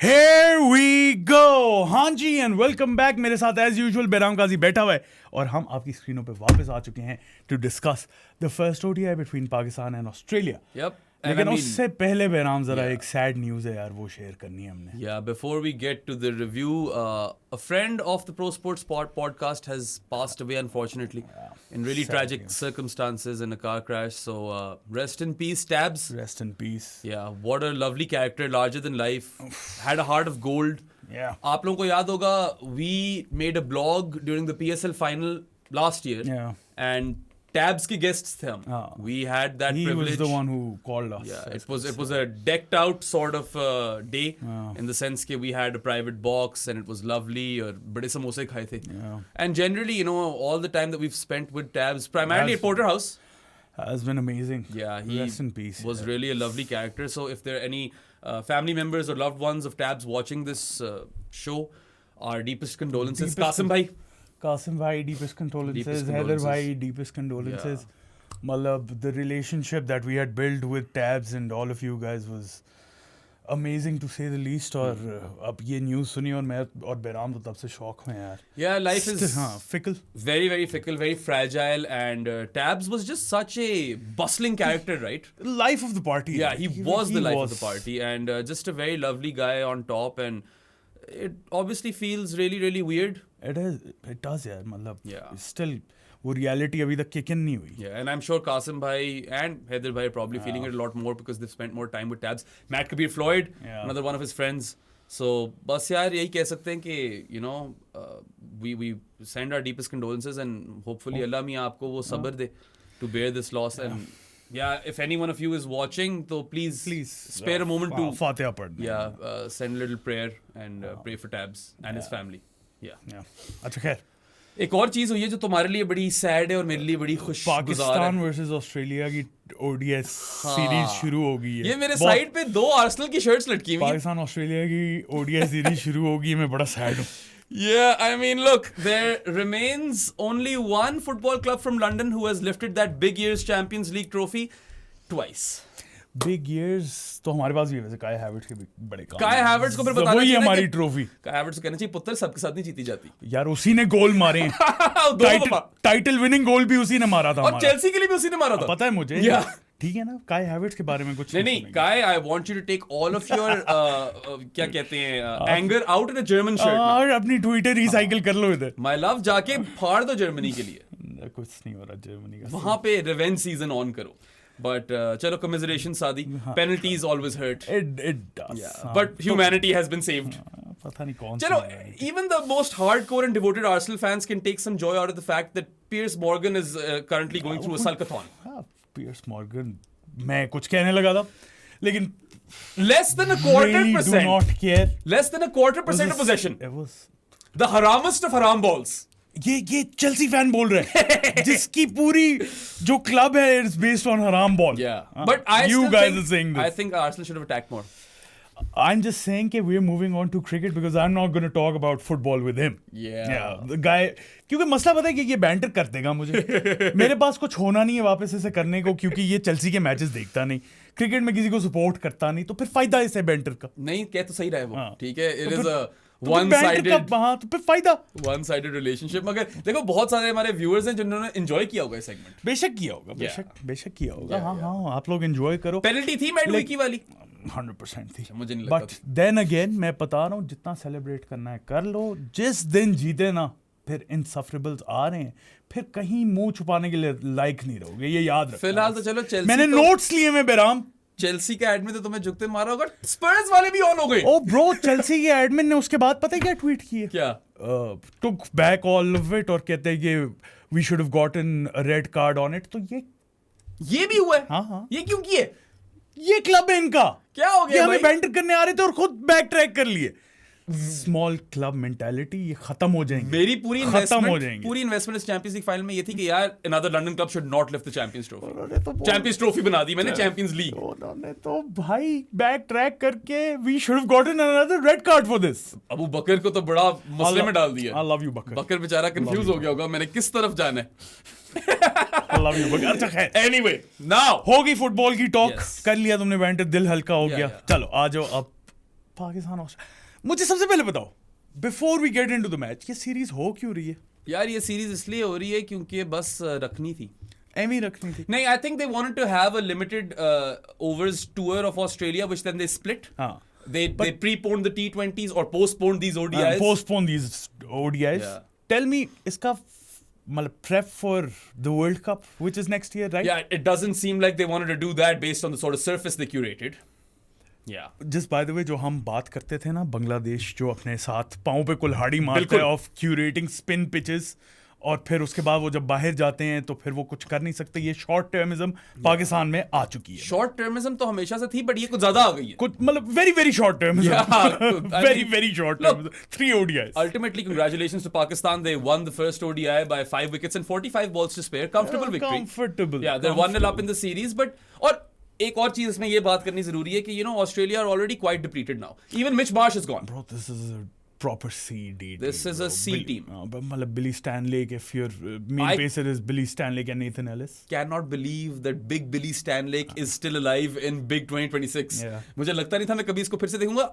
Here we go! हाँ जी and welcome back. मेरे साथ एज यूजुअल बेराम काजी बैठा हुआ है और हम आपकी स्क्रीनों पे वापस आ चुके हैं to discuss the first ODI between Pakistan and Australia. Yep. लेकिन उससे पहले बेराम जरा एक सैड न्यूज़ है यार, वो शेयर करनी है हमने। Yeah, before we get to the review, a friend of the Pro Sports podcast has passed away, unfortunately, in really Sad tragic news. circumstances in a car crash. So, rest in peace, Tabs. Rest in peace. Yeah, what a lovely character, larger than life. Had a heart of gold. Yeah. आप लोगों को याद होगा, we made a blog during the PSL final last year. Yeah. And Tabs के guests थे हम. We had that He privilege. was the one who called us. Yeah, it was a decked out sort of day in the sense that we had a private box and it was lovely और बड़े समोसे खाए थे. Yeah. And generally, you know, all the time that we've spent with Tabs, primarily at Porterhouse. Has been amazing. Yeah, he Rest in peace. was really a lovely character. So if there are any family members or loved ones of Tabs watching this show, our deepest condolences. Qasim bhai. Qasim bhai, deepest condolences. Heather bhai, deepest condolences. Malab, the relationship that we had built with Tabs and all of you guys was amazing to say the least. और अब ये news सुनी और मैं और बेराम तो तब से शौक में यार। Yeah, life is fickle. Very, very fickle, very fragile, and Tabs was just such a bustling character, right? Life of the party. Yeah, he was the life of the party, and just a very lovely guy on top, and it obviously feels really, really weird. It does यार, मतलब Yeah. still वो reality अभी तक kick in नहीं हुई। Yeah, and I'm sure Qasim bhai and Heather bhai are probably feeling it a lot more because they've spent more time with Tabs. Matt Kabir Floyd, another one of his friends. So बस यार यही कह सकते हैं कि you know we send our deepest condolences and hopefully Allah मियाँ आपको वो सब्र दे to bear this loss and yeah, if any one of you is watching, तो please spare a moment to फातिहा पढ़ना। send a little prayer and pray for Tabs and his family. Yeah. अच्छा खैर, एक और चीज हुई है जो तुम्हारे लिए बड़ी सैड है और मेरे लिए बड़ी खुश पाकिस्तान वर्सेस ऑस्ट्रेलिया की ओडीआई सीरीज शुरू हो गई है। ये मेरे साइड पे दो आर्सेनल की शर्ट्स लटकी हुई हैं। पाकिस्तान ऑस्ट्रेलिया की ओडीआई सीरीज शुरू हो गई है, मैं बड़ा सैड हूँ। Yeah, I mean, look, there remains only one football club from London who has lifted that big years Champions League trophy twice. Big years तो हमारे पास भी है वैसे, काय हैवर्ट्स के भी बड़े काम। काय हैवर्ट्स को फिर बताना वही चाहिए हमारी ट्रॉफी। काय हैवर्ट्स को कहना चाहिए पुत्र सबके साथ नहीं जीती जाती यार उसी ने गोल मारे हैं। टाइटल विनिंग गोल भी उसी ने मारा था और चेल्सी के लिए भी उसी ने मारा था। पता है मुझे। ठीक है ना, काय हैवर्ट्स के बारे में कुछ नहीं काय, I want you to take all of your क्या कहते हैं anger out in a German shirt और अपनी ट्विटर रिसाइकिल कर लो इधर। माय लव जाके फाड़ दो जर्मनी के लिए। कुछ नहीं हो रहा जर्मनी का, वहां पे रिवेंज सीजन ऑन करो। But चलो commiseration सादी, penalties always hurt. It does. But humanity has been saved. पता नहीं कौन चलो, even the most hardcore and devoted Arsenal fans can take some joy out of the fact that Piers Morgan is currently going through a sulkathon. Piers Morgan, मैं कुछ कहने लगा था, लेकिन less than a quarter percent. Do not care. Less than a quarter percent of possession. It was the haramest of haram balls. ये Chelsea fan बोल रहे हैं जिसकी पूरी जो क्लब है इट्स बेस्ड ऑन हराम ball. But you guys are saying this. I think Arsenal should have attacked more. I'm just saying that we're moving on to cricket because I'm not going to talk about football with him. Yeah. The guy, क्योंकि मसला पता है कि ये banter कर देगा मुझे। मेरे पास कुछ होना नहीं है वापस इसे करने को, क्योंकि ये चेल्सी के मैचेस देखता नहीं, क्रिकेट में किसी को सपोर्ट करता नहीं, तो फिर फायदा इसे बैंटर का नहीं। कह तो सही रहा है वो, ठीक है। It is a one-sided, तो फिर फायदा one-sided relationship। मगर देखो बहुत सारे हमारे व्यूअर्स हैं जिन्होंने एंजॉय किया होगा सेगमेंट। बेशक किया होगा, बेशक किया होगा। हाँ, आप लोग एंजॉय करो। पेनल्टी थी मैडविकी वाली 100% थी, मुझे नहीं लगता। बट देन अगेन मैं बता रहा हूँ, जितना सेलिब्रेट करना है कर लो। जिस दिन जीते ना, फिर इनसफरेबल्स आ रहे हैं, फिर कहीं मुंह छुपाने के लिए लायक नहीं रहोगे, ये याद रखना। फिलहाल तो चलो चेल्सी, मैंने नोट्स लिए में बेराम। चेल्सी के एडमिन तो तुम्हें झुकते मारा होगा, स्पर्स वाले भी ऑन हो गए। ओ ब्रो, चेल्सी के एडमिन ने उसके बाद पता है क्या ट्वीट किया? क्या? Took back all of it और कहते हैं कि we should have gotten a red card on it. तो ये भी हुआ है। हाँ। ये क्यों किए? ये क्लब है इनका। क्या हो गया? हमें बैंटर करने आ रहे थे और खुद बैक ट्रैक कर लिए। स्मॉल क्लब मेंटालिटी ये खत्म हो जाएंगे। मेरी पूरी इन्वेस्टमेंट इस चैंपियंस लीग फाइनल में ये थी कि यार another London club should not lift the champions trophy. Champions trophy बना दी मैंने चैंपियंस लीग। उन्होंने तो भाई बैक ट्रैक करके we should have gotten another red card for this. Abu Bakar को तो बड़ा मसले में डाल दिया। आई लव यू बकर। बकर बेचारा कंफ्यूज हो गया होगा मैंने किस तरफ जाना है। I love you बकर। अच्छा खैर, anyway now होगी फुटबॉल की टॉक। कर लिया तुमने बैंटर, दिल हल्का हो गया। चलो आ जाओ अब पाकिस्तान ऑस्ट्रेलिया, मुझे सबसे पहले बताओ before we get into the match, ये सीरीज हो क्यों रही है? यार ये सीरीज इसलिए हो रही है क्योंकि बस रखनी थी, एमी रखनी थी। नहीं, I think they wanted to have a limited overs tour of Australia which then they split. They preponed the T20s or postponed these ODIs. Postponed these ODIs. Yeah. Tell me, iska मतलब prep for the World Cup, which is next year, right? Yeah, it doesn't seem like they wanted to do that based on the sort of surface they curated. Yeah. Just by the way, जो हम बात करते थे ना, बांग्लादेश जो अपने साथ पाँव पे कुल्हाड़ी मारते हैं of curating spin pitches, और फिर उसके बाद वो जब बाहर जाते हैं तो फिर वो कुछ कर नहीं सकते, ये शॉर्ट टर्मिज्म पाकिस्तान में आ चुकी है। शॉर्ट टर्मिज्म तो हमेशा से थी, बट ये कुछ ज्यादा आ गई है, कुछ मतलब very very short termism, very short termism, 3 ODIs. Ultimately, congratulations to Pakistan. They won the first ODI by 5 wickets and 45 balls to spare. Comfortable victory. Comfortable. Yeah, they're 1-0 up in the series. But और एक और चीज इसमें ये बात करनी जरूरी है कि Australia are already quite depleted now. Even Mitch Marsh is gone. Bro, this is a proper C-D team. This is a C team. मतलब Billy Stanley, if your main pacer is Billy Stanley and Nathan Ellis. Cannot believe that big Billy Stanley is still alive in big 2026. Yeah. मुझे लगता नहीं था मैं कभी इसको फिर से देखूंगा.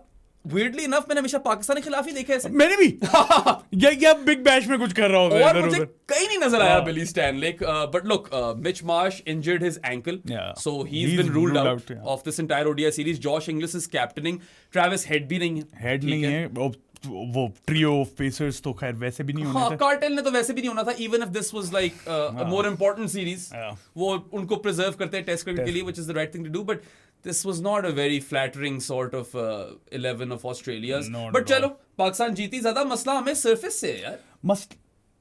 Weirdly enough, मैंने हमेशा पाकिस्तान के खिलाफ ही देखे ऐसे. मैंने भी या बिग बैश में कुछ कर रहा होगा और मुझे कहीं नहीं नजर आया Billy Stanlake. But look, Mitch Marsh injured his ankle, so he's been ruled out of this entire ODI series. Josh Inglis is captaining. Travis Head भी नहीं है. Head नहीं है. वो ट्रियो ऑफ पेसर्स तो खैर वैसे भी नहीं होना था. कार्टेल ने तो वैसे भी नहीं होना था. Even if this was like a more important series, वो उनको प्रिजर्व करते हैं टेस्ट क्रिकेट के लिए, which is the right thing to do. But this was not a very flattering sort of 11 of Australias. बट चलो, पाकिस्तान जीती. ज्यादा मसला हमें सरफेस से है यार.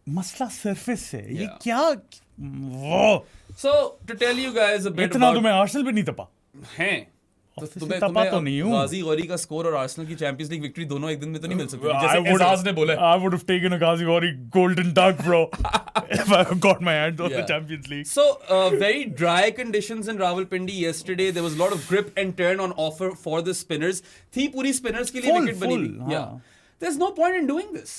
मसला सरफेस से ये क्या वो. So to tell you guys a bit इतना तो मैं आर्सेनल पे नहीं तपा हैं. तो तुम्हें तो नहीं हूं. गाजी गौरी का स्कोर और आर्सेनल की चैंपियंस लीग विक्ट्री दोनों एक दिन में तो नहीं मिल सकती, जैसे एजाज ने बोला. I would have taken a Ghazi Ghauri golden duck, bro, if I got my hands on the Champions League. So very dry conditions in Rawalpindi yesterday. There was a lot of grip and turn on offer for the spinners. थी पूरी spinners के लिए wicket बनी हुई. Yeah, there's no point in doing this.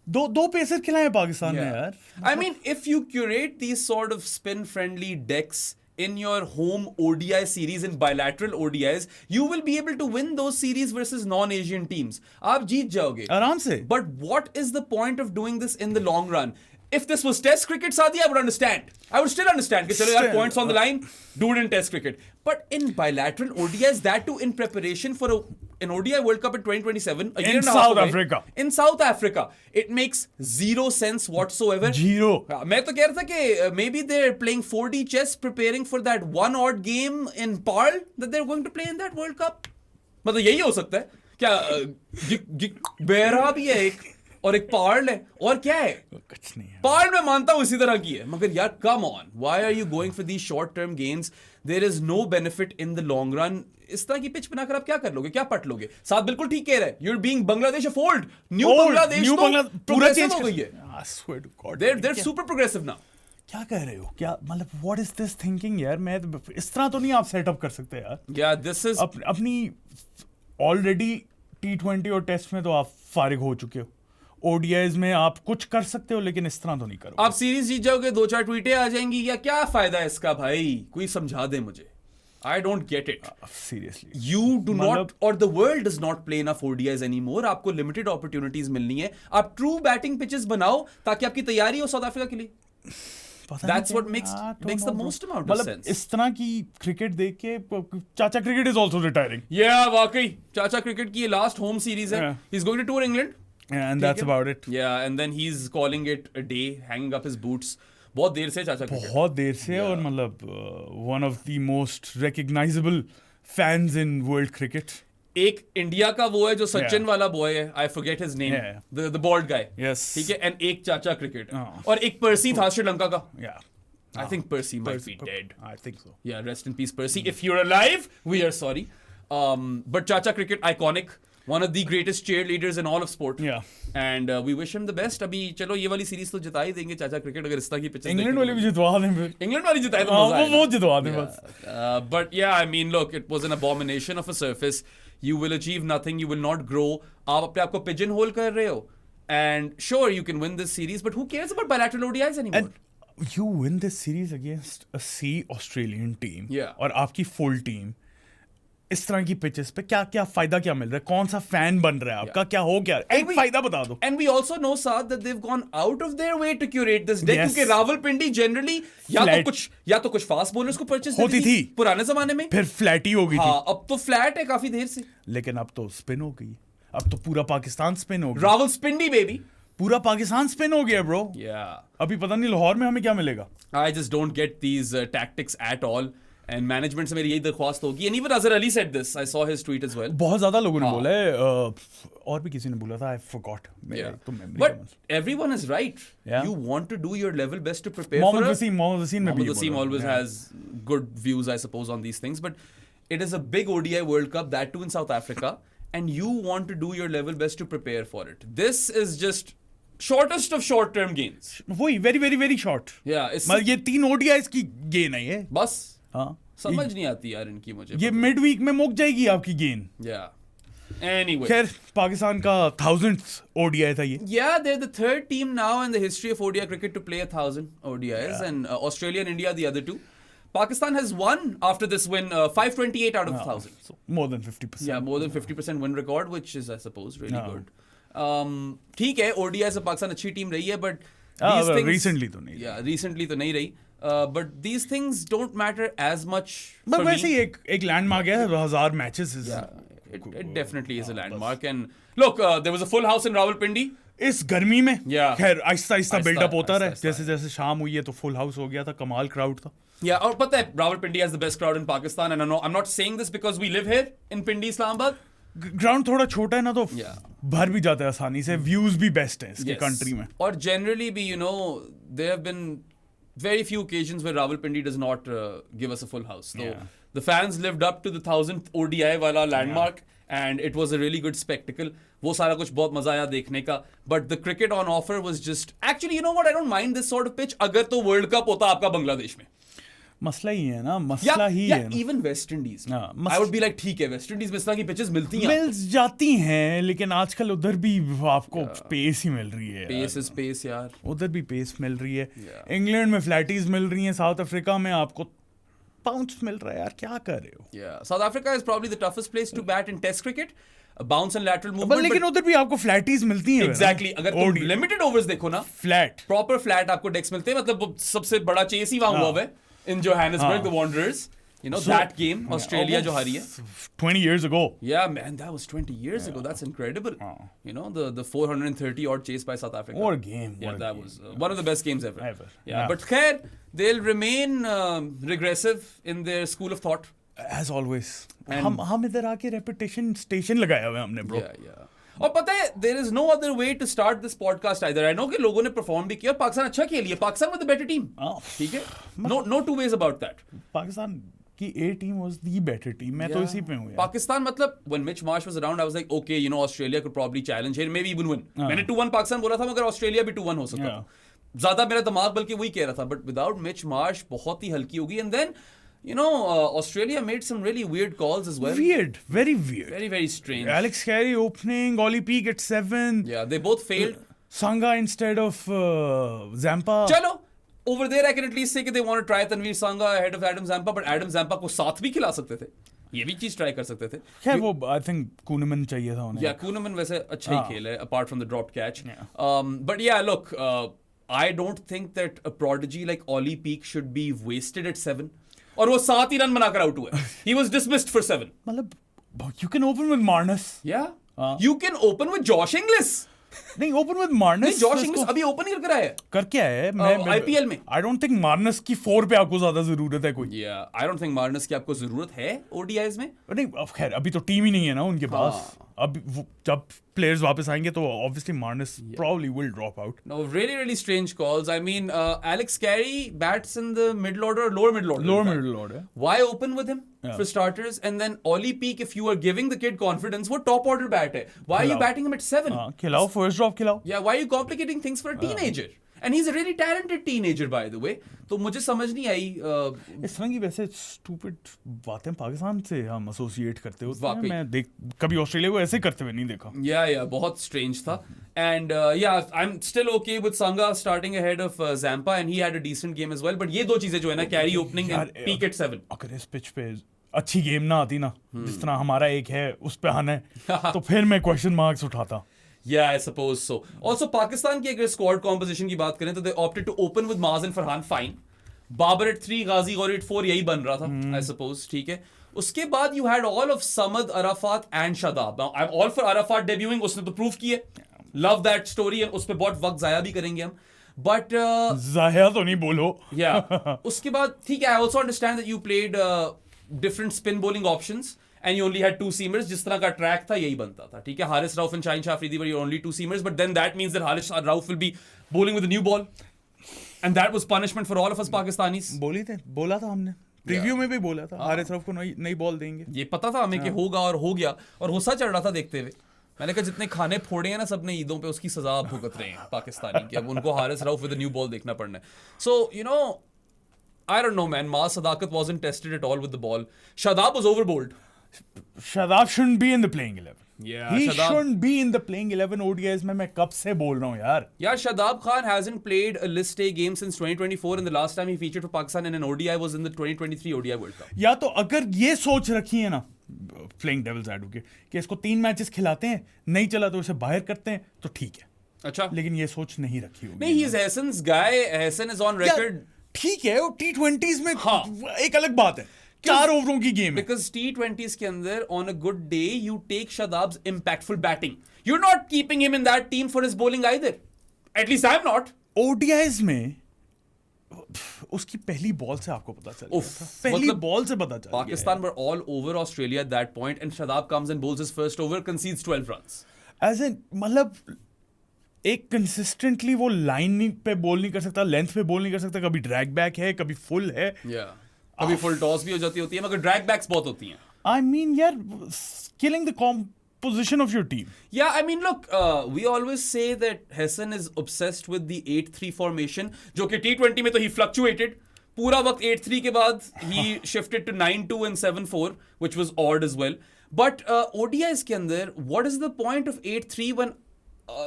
दो pacer खिलाए पाकिस्तान ने यार. I mean, if you curate these sort of spin friendly decks in your home ODI series and bilateral ODIs, you will be able to win those series versus non-Asian teams. आप जीत जाओगे आराम से. But what is the point of doing this in the long run? If this was Test cricket, Saadi, I would understand. I would still understand. Because there are points on the line, do it in Test cricket. But in bilateral ODIs, that too in preparation for an ODI World Cup in 2027, a year and a half South away, Africa. In South Africa, it makes zero sense whatsoever. Zero. मैं तो कह रहा था कि maybe they're playing 4D chess, preparing for that one odd game in Pearl that they're going to play in that World Cup. मतलब यही हो सकता है क्या? बेरा भी है एक और एक पार्ल है, और क्या है? कुछ नहीं है. पार्ल मैं मानता हूं इसी तरह की है, मगर यार come on, why are you going for these short term games? There is no benefit in the long run. इस तरह की पिच बनाकर आप क्या कर लोगे, क्या पट लोगे? साथ बिल्कुल ठीक कह रहा है. You are being Bangladesh of old. New Bangladesh पूरा चेंज हो गई है. I swear to God. They're super progressive now. क्या कह रहे हो? क्या मतलब व्हाट इज दिस थिंकिंग यार? मैं इस तरह तो नहीं आप सेटअप कर सकते यार. या दिस इज अपनी ऑलरेडी T20 और टेस्ट में तो आप फारिग हो चुके हो. ODIs में आप कुछ कर सकते हो, लेकिन इस तरह तो नहीं करो. आप सीरीज जीत जाओगे, 2-4 ट्वीटें आ जाएंगी, या क्या फायदा है इसका भाई? कोई समझा दे मुझे. I don't get it. Seriously. You do not, or the world does not play enough ODIs anymore. आपको limited opportunities मिलनी है. आप true batting pitches बनाओ ताकि आपकी तैयारी हो साउथ अफ्रीका के लिए. That's what makes the most amount of sense. इस तरह की क्रिकेट देख के चाचा cricket is also retiring. Yeah, वाकई चाचा क्रिकेट की ये last home series है. He's going to tour England. Yeah, and that's about it. Yeah, and then he's calling it a day, hanging up his boots. बहुत देर से चाचा cricket. बहुत देर से. और मतलब one of the most recognizable fans in world cricket. एक India का वो है जो सचिन वाला बॉय है, I forget his name, the bald guy. Yes. ठीक है, and एक चाचा क्रिकेट. और एक पर्सी था श्रीलंका का. Yeah. I think Percy might be dead. I think so. Yeah, rest in peace, Percy. If you're alive, we are sorry. But Chacha Cricket, iconic. One of the greatest cheerleaders in all of sport. Yeah. And we wish him the best. अभी चलो ये वाली series तो जिता ही देंगे चाचा cricket, अगर इस तरह की पिचेस. इंग्लैंड वाली भी जितवा दें फिर. इंग्लैंड वाली जिताए तो मजा आएगा. वो जितवा दें बस. But yeah, I mean, look, it was an abomination of a surface. You will achieve nothing. You will not grow. आप अपने आप को pigeon hole कर रहे हो. And sure, you can win this series, but who cares about bilateral ODIs anymore? And you win this series against a C Australian team. Yeah. और आपकी full team. इस तरह की पिचेस पे क्या क्या फायदा क्या मिल रहा है, कौन सा फैन बन रहा है आपका, क्या हो क्या एक फायदा बता दो. And we also know, Saad, that they've gone out of their way to curate this deck, Yes. क्योंकि रावलपिंडी जनरली या तो कुछ फास्ट बॉलर्स को परचेस होती थी पुराने जमाने में, फिर फ्लैट ही हो गई हाँ, अब तो फ्लैट है काफी देर से, लेकिन अब तो स्पिन हो गई, अब तो पूरा पाकिस्तान स्पिन हो गया, रावलपिंडी बेबी, पूरा पाकिस्तान स्पिन हो गया ब्रो. अभी पता नहीं लाहौर में हमें क्या मिलेगा. I just don't get these tactics at all. And management से मेरी यही दरख्वास्त होगी. And even Azhar Ali said this. I saw his tweet as well. बहुत ज़्यादा लोगों ने बोला है, और भी किसी ने बोला था, I forgot. But everyone is right. Yeah. You want to do your level best to prepare Mohammad for Wasim Mohammad Wasim always has good views, I suppose, on these things. But it is a big ODI World Cup, that too in South Africa. And you want to do your level best to prepare for it. This is just shortest of short-term gains. वही very very very short. Yeah. मतलब ये 3 ODIs की gain है ये. बस. हाँ. समझ नहीं आती यार इनकी मुझे. ये मिड वीक में मुक जाएगी आपकी गेन. Yeah. Anyway. खैर पाकिस्तान का 1000th ODI था ये. Yeah, they're the third team now in the history of ODI cricket to play 1,000 ODIs, and Australia and India the other two. Pakistan has won after this win 528 out of 1,000. So more than 50%. Yeah, more than 50% win record, which is I suppose really good. ठीक है, ODI से पाकिस्तान अच्छी team रही है, but these things recently तो नहीं. Yeah, recently तो नहीं रही. But these things don't matter as much. But वैसे ही एक लैंडमार्क है, 1000 matches is. Yeah, it definitely is a landmark. And look, there was a full house in Rawalpindi. इस गर्मी में खैर आहिस्ता आहिस्ता बिल्डअप होता रहा, जैसे जैसे शाम हुई है तो फुल हाउस हो गया था, कमाल क्राउड था. Yeah, और पता है Rawalpindi has the best crowd in Pakistan, and I'm not saying this because we live here in Pindi, Islamabad. Ground थोड़ा छोटा है ना तो भर भी जाता है आसानी से, व्यूज भी बेस्ट है इसके कंट्री में. और generally भी there have been very few occasions where Rawalpindi does not give us a full house. So the fans lived up to the 1000th ODI वाला landmark. And it was a really good spectacle. वो सारा कुछ बहुत मजा आया देखने का. But the cricket on offer was just actually, you know what? I don't mind this sort of pitch. अगर तो World Cup होता आपका बांग्लादेश में. मसला ही है ना, मसला ही है. Even West Indies. I would be like ठीक है, West Indies में इस तरह की pitches मिलती हैं. मिल जाती हैं, लेकिन आजकल उधर भी आपको पेस ही मिल रही है. Pace is pace यार. उधर भी पेस मिल रही है. इंग्लैंड में फ्लैटीज मिल रही हैं, साउथ अफ्रीका में आपको बाउंस मिल रहा है यार, क्या कर रहे हो. Yeah, South Africa is probably the toughest place to bat in Test cricket. Bounce and lateral movement. लेकिन उधर भी आपको फ्लैटीज मिलती हैं. Exactly. अगर तुम limited overs देखो ना, फ्लैट, proper flat आपको decks मिलते हैं. मतलब सबसे बड़ा चेस ही वहाँ हुआ है in Johannesburg, the Wanderers. You know, that game, Australia जो हारी है. 20 years ago. Yeah, man, that was 20 years ago. That's incredible. You know, the 430 odd chase by South Africa. What a game. Yeah, that was one of the best games ever. Yeah, but khair, they'll remain regressive in their school of thought. As always. हम इधर आके reputation station लगाया हुआ है हमने, bro. Yeah. और पता है, there is no other way to start this podcast either. I know कि लोगों ने perform भी किया और पाकिस्तान अच्छा खेली है. Pakistan with a better team. ठीक है? No two ways about that. Pakistan की A team was the better team. मैं तो इसी पे हूँ यार. पाकिस्तान मतलब when Mitch Marsh was around, I was like, okay, you know, Australia could probably challenge here, maybe even win. मैंने 2-1 पाकिस्तान बोला था, मगर ऑस्ट्रेलिया भी 2-1 हो सकता था. ज्यादा मेरा दिमाग बल्कि वही कह रहा था, but without Mitch Marsh बहुत ही हल्की होगी. And then you know, Australia made some really weird calls as well. Weird, very weird. Very, very strange. Alex Carey opening, Ollie Peak at 7. Yeah, they both failed. Sangha instead of Zampa. Chalo, over there I can at least say that they want to try Tanveer Sangha ahead of Adam Zampa, but Adam Zampa को साथ भी खिला सकते थे. ये भी चीज try कर सकते थे. खैर वो I think Kuhneman चाहिए था उन्हें. Yeah, Kuhneman वैसे अच्छा ही खेल है apart from the dropped catch. But yeah, look, I don't think that a prodigy like Ollie Peak should be wasted at 7. और वो 7 ही रन बनाकर आउट हुआ. He was dismissed for 7. मतलब you can open with Marnus. Yeah. You can open with Josh Inglis. नहीं, open with Marnus. नहीं, Josh Inglis अभी open ही करके आया है. करके आया है. मैं IPL में. I don't think Marnus की 4 पे आपको ज्यादा जरूरत है कोई. Yeah, I don't think Marnus की आपको जरूरत है ODIs में. नहीं, खैर अभी तो टीम ही नहीं है ना उनके पास. अब जब प्लेयर्स वापस आएंगे तो obviously Marnus probably will drop out. No, really, really strange calls. I mean, Alex Carey bats in the middle order or lower middle order. Lower middle order. Why open with him for starters? And then Ollie Peak, if you are giving the kid confidence, वो top order bat है. Why are you batting him at 7? खिलाओ, first drop खिलाओ. Yeah, why are you complicating things for a teenager? And he's a really talented teenager, by the way. तो मुझे समझ नहीं आई. इस तरह की वैसे stupid बातें पाकिस्तान से हम associate करते होते हैं. मैं कभी ऑस्ट्रेलिया को ऐसे करते हुए नहीं देखा. Yeah, बहुत strange था. And yeah, I'm still okay with Sangha starting ahead of Zampa, and he had a decent game as well. But ये दो चीजें जो है ना, Carey opening and Peak at 7. अगर इस pitch पे अच्छी गेम ना आती ना, जिस तरह हमारा एक है उस पे आना है, तो फिर मैं क्वेश्चन मार्क्स उठाता. Yeah, I suppose so. Also, Pakistan की अगर स्क्वाड कॉम्पोजिशन की बात करें तो they opted to open with Maaz and Farhan, fine. Babar at 3, Ghazi Ghauri at 4, यही बन रहा था, I suppose, ठीक है. उसके बाद you had all of Samad, Arafat and Shadab. Now, I'm all for Arafat debuting, उसने तो प्रूव किया. Love that story, and उस पे बहुत वक्त जाया भी करेंगे हम. But जाया तो नहीं बोलो. yeah, उसके बाद ठीक है, I also understand that you played different spin bowling options. And you only had 2 seamers. जिस तरह का ट्रैक था यही बनता था, ठीक है. Haris Rauf and Shaheen Shah Afridi were your only 2 seamers, but then that means that Haris Rauf will be bowling with a new ball, and that was punishment for all of us Pakistanis. बोला था हमने preview में भी बोला था हारिस रऊफ को नई ball देंगे. ये पता था हमें कि होगा और हो गया, और गुस्सा चढ़ रहा था देखते हुए. मैंने कहा जितने खाने फोड़े हैं ना सबने ईदों पे, उसकी सजा भुगत रहे हैं पाकिस्तानी कि अब उनको Haris Rauf with a new ball देखना पड़ना है. So you know, I don't know man, Maaz Sadakat wasn't tested at all with the ball. Shadab was overbowled. Shadab shouldn't be in the playing 11. Yeah, he Shadab shouldn't be in the playing 11 ODIs में मैं कब से बोल रहा हूँ यार. Yeah, Shadab Khan hasn't played a list A game since 2024, and the last time he featured for Pakistan in an ODI was in the 2023 ODI World Cup. या तो अगर ये सोच रखी है ना प्लेइंग डेविल्स एडवोकेट कि इसको 3 मैचेस खिलाते हैं, नहीं चला तो इसे बाहर करते हैं, तो ठीक है. अच्छा, लेकिन ये सोच नहीं रखी होगी. नहीं, he is Hassan's guy. Hassan is on record. ठीक है, वो T20s में एक अलग बात है, 4 ओवरों की गेम है. Because T20s के अंदर on a good day you take Shadab's impactful batting. You're not keeping him in that team for his bowling either. At least I'm not. ODIs में उसकी पहली बॉल से आपको पता चल गया था. पहली बॉल से पता चल गया. Pakistan were all over Australia at that point, and Shadab comes and bowls his first over, concedes 12 runs. As in, मतलब एक कंसिस्टेंटली वो लाइन पे बोल नहीं कर सकता, लेंथ पे बोल नहीं कर सकता. कभी ड्रैग बैक है, कभी फुल है, कभी फुल टॉस भी हो जाती होती है, मगर ड्रैग बैक्स बहुत होती हैं. I mean यार, killing the composition of your team. Yeah, I mean look, we always say that Hassan is obsessed with the 8-3 formation, जो कि T20 में तो he fluctuated. पूरा वक्त 8-3 के बाद he shifted to 9-2 and 7-4, which was odd as well. But ODIs के अंदर, what is the point of 8-3 when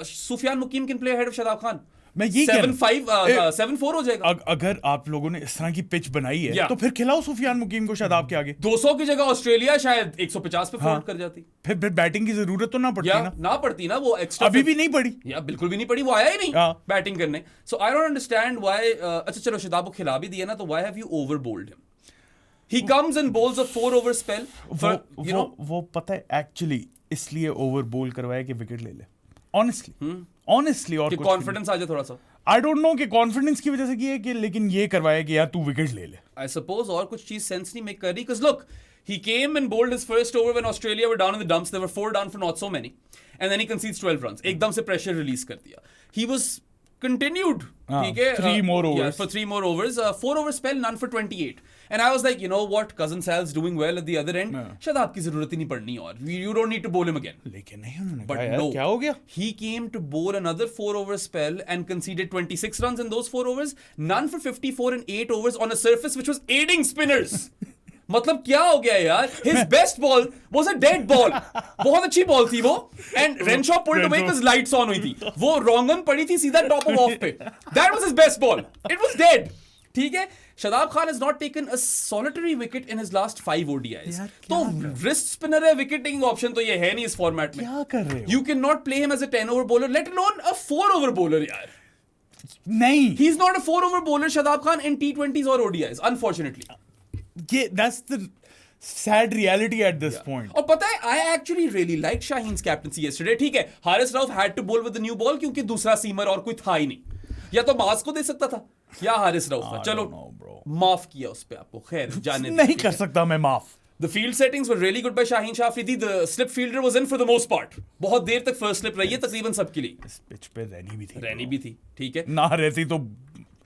Sufyan Mukim can play ahead of Shadab Khan? मैं ये 7-5 7-4 हो जाएगा. अगर आप लोगों ने इस तरह की पिच बनाई है, तो फिर खिलाओ सुफियान मुकीम को शादाब के आगे. 200 की जगह ऑस्ट्रेलिया शायद 150 पे फोल्ड कर जाती. फिर बैटिंग की जरूरत तो ना पड़ती ना पड़ती ना, वो एक्स्ट्रा अभी भी नहीं पड़ी. या बिल्कुल भी नहीं पड़ी, वो आया ही नहीं बैटिंग करने. So I don't understand why. अच्छा चलो, शादाब को खिला भी दिया ना, तो why have you overbowled him? He comes and bowls a 4 over spell. वो पता है एक्चुअली इसलिए ओवर बोल करवाया कि विकेट ले ले. ऑनेस्टली और कॉन्फिडेंस आ जाए थोड़ा सा. आई डोंट नो कि कॉन्फिडेंस की वजह से की है कि, लेकिन ये करवाया कि यार तू विकेट ले ले. आई सपोज और कुछ चीज सेंस नहीं मेक कर रही. Because look, he came and bowled his first over when Australia were down in the dumps. They were 4 down for not so many, and then he concedes 12 runs. एकदम से pressure release कर दिया. He was continued. ठीक है, 3 more overs. Yeah, for 3 more overs. 4 over spell, none for 28. And I was like, you know what, Cousin Sal's doing well at the other end. Shadab की जरूरत ही नहीं पड़नी और. You don't need to bowl him again. लेकिन नहीं उन्होंने But कहा, no, क्या हो गया? He came to bowl another 4 over spell and conceded 26 runs in those 4 overs. None for 54 in 8 overs on a surface which was aiding spinners. मतलब क्या हो गया यार? His best ball was a dead ball. बहुत अच्छी ball थी वो, and Renshaw pulled away because lights on हुई थी. वो wrong पड़ी थी सीधा top of off पे. That was his best ball. It was dead. ठीक है? Shadab Khan has not taken a solitary wicket in his last 5 ODIs. तो wrist spinner है, wicket taking option तो ये है नहीं इस format में. क्या कर रहे हो? You cannot play him as a 10 over bowler, let alone a 4 over bowler यार. नहीं. He's not a 4 over bowler, Shadab Khan, in T20s or ODIs, unfortunately. That's the sad reality at this point. और पता है, I actually really liked Shaheen's captaincy yesterday. ठीक है, Haris Rauf had to bowl with the new ball क्योंकि दूसरा seamer और कोई था ही नहीं. या तो माज को दे सकता था या हारिस रऊफ का. चलो माफ किया उस पे आपको. खैर जाने नहीं कर सकता मैं माफ. The field settings were really good by Shaheen Shah Afridi. The slip fielder was in for the most part. बहुत देर तक first slip रही है तकरीबन सबके लिए. इस पिच पे रहनी भी थी. ठीक है. ना रहती तो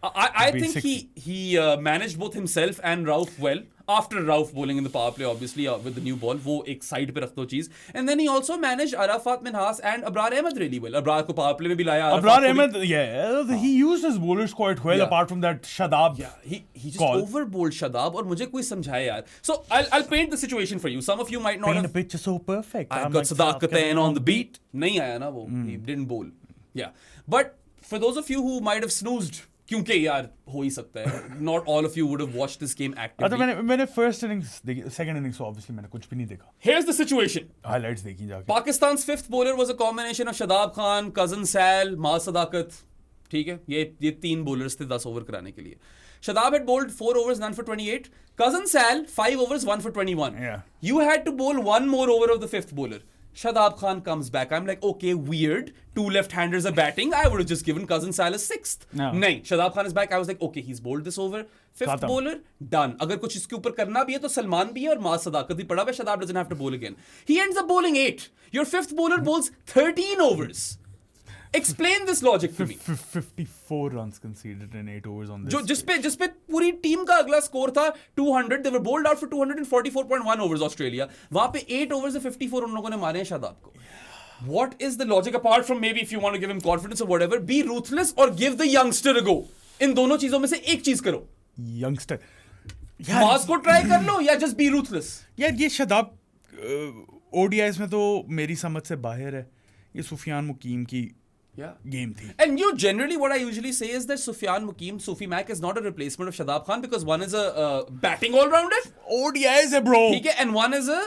I think he managed both himself and Rauf well. After Rauf bowling in the power play, obviously with the new ball, वो एक side पे रखते हो चीज. And then he also managed Arafat Minhas and Abrar Ahmed really well. Abrar को power play में भी लाया. Abrar Ahmed, yeah, he used his bowlers quite well. Apart from that Shadab. Yeah, he just overbowled Shadab और मुझे कोई समझाए यार. So I'll paint the situation for you. Some of you might not paint have. The picture so perfect. I've got Sadaqatain on the beat. नहीं आया ना वो. He didn't bowl. Yeah, but for those of you who might have snoozed क्योंकि यार हो ही सकता है not all of you would have watched this game अच्छा एक्टिवली. मैंने फर्स्ट इनिंग्स देखी, सेकंड इनिंग्स ऑब्वियसली मैंने कुछ भी नहीं देखा, Here's the situation. हाइलाइट्स देखी जाके. Pakistan's fifth bowler was a combination of Shadab Khan, Cousin Sal, Maaz Sadakat. ठीक है, ये तीन bowlers थे 10 ओवर कराने के लिए. Shadab had bowled 4 overs, none for 28. Cousin Sal 5 overs, 1 for 21. Yeah. You had to bowl one more over of the fifth bowler. Shadab Khan comes back. I'm like, okay, weird. 2 left-handers are batting. I would have just given Cousin Sal a sixth. No. नहीं, Shadab Khan is back. I was like, okay, he's bowled this over. Fifth खत्म. bowler, done. अगर कुछ इसके ऊपर करना भी है तो सलमान भी है और माज सदाकत भी पड़ा हुआ है. Shadab doesn't have to bowl again. He ends up bowling 8. Your fifth bowler bowls 13 overs. Explain this logic to me. 54 runs conceded in 8 overs on this. जो जिस पे पूरी टीम का अगला स्कोर था 200. They were bowled out for 244.1 overs Australia. वहां पे 8 overs से 54 उन लोगों ने मारे हैं शादाब को. What is the logic apart from maybe if you want to give him confidence or whatever? Be ruthless or give the youngster a go. इन दोनों चीजों में से एक चीज करो. यंगस्टर मास को ट्राई कर लो या just be ruthless. यार ये शदाब ओडीआईज में तो मेरी समझ से बाहर है. ये सुफियान मुकीम की Yeah. गेम थी. And you generally, what I usually say is that Sufyan Mukim, Sufi Mac is not a replacement of Shadab Khan because one is a batting all-rounder. ODIs है ब्रो. ठीक है, and one is a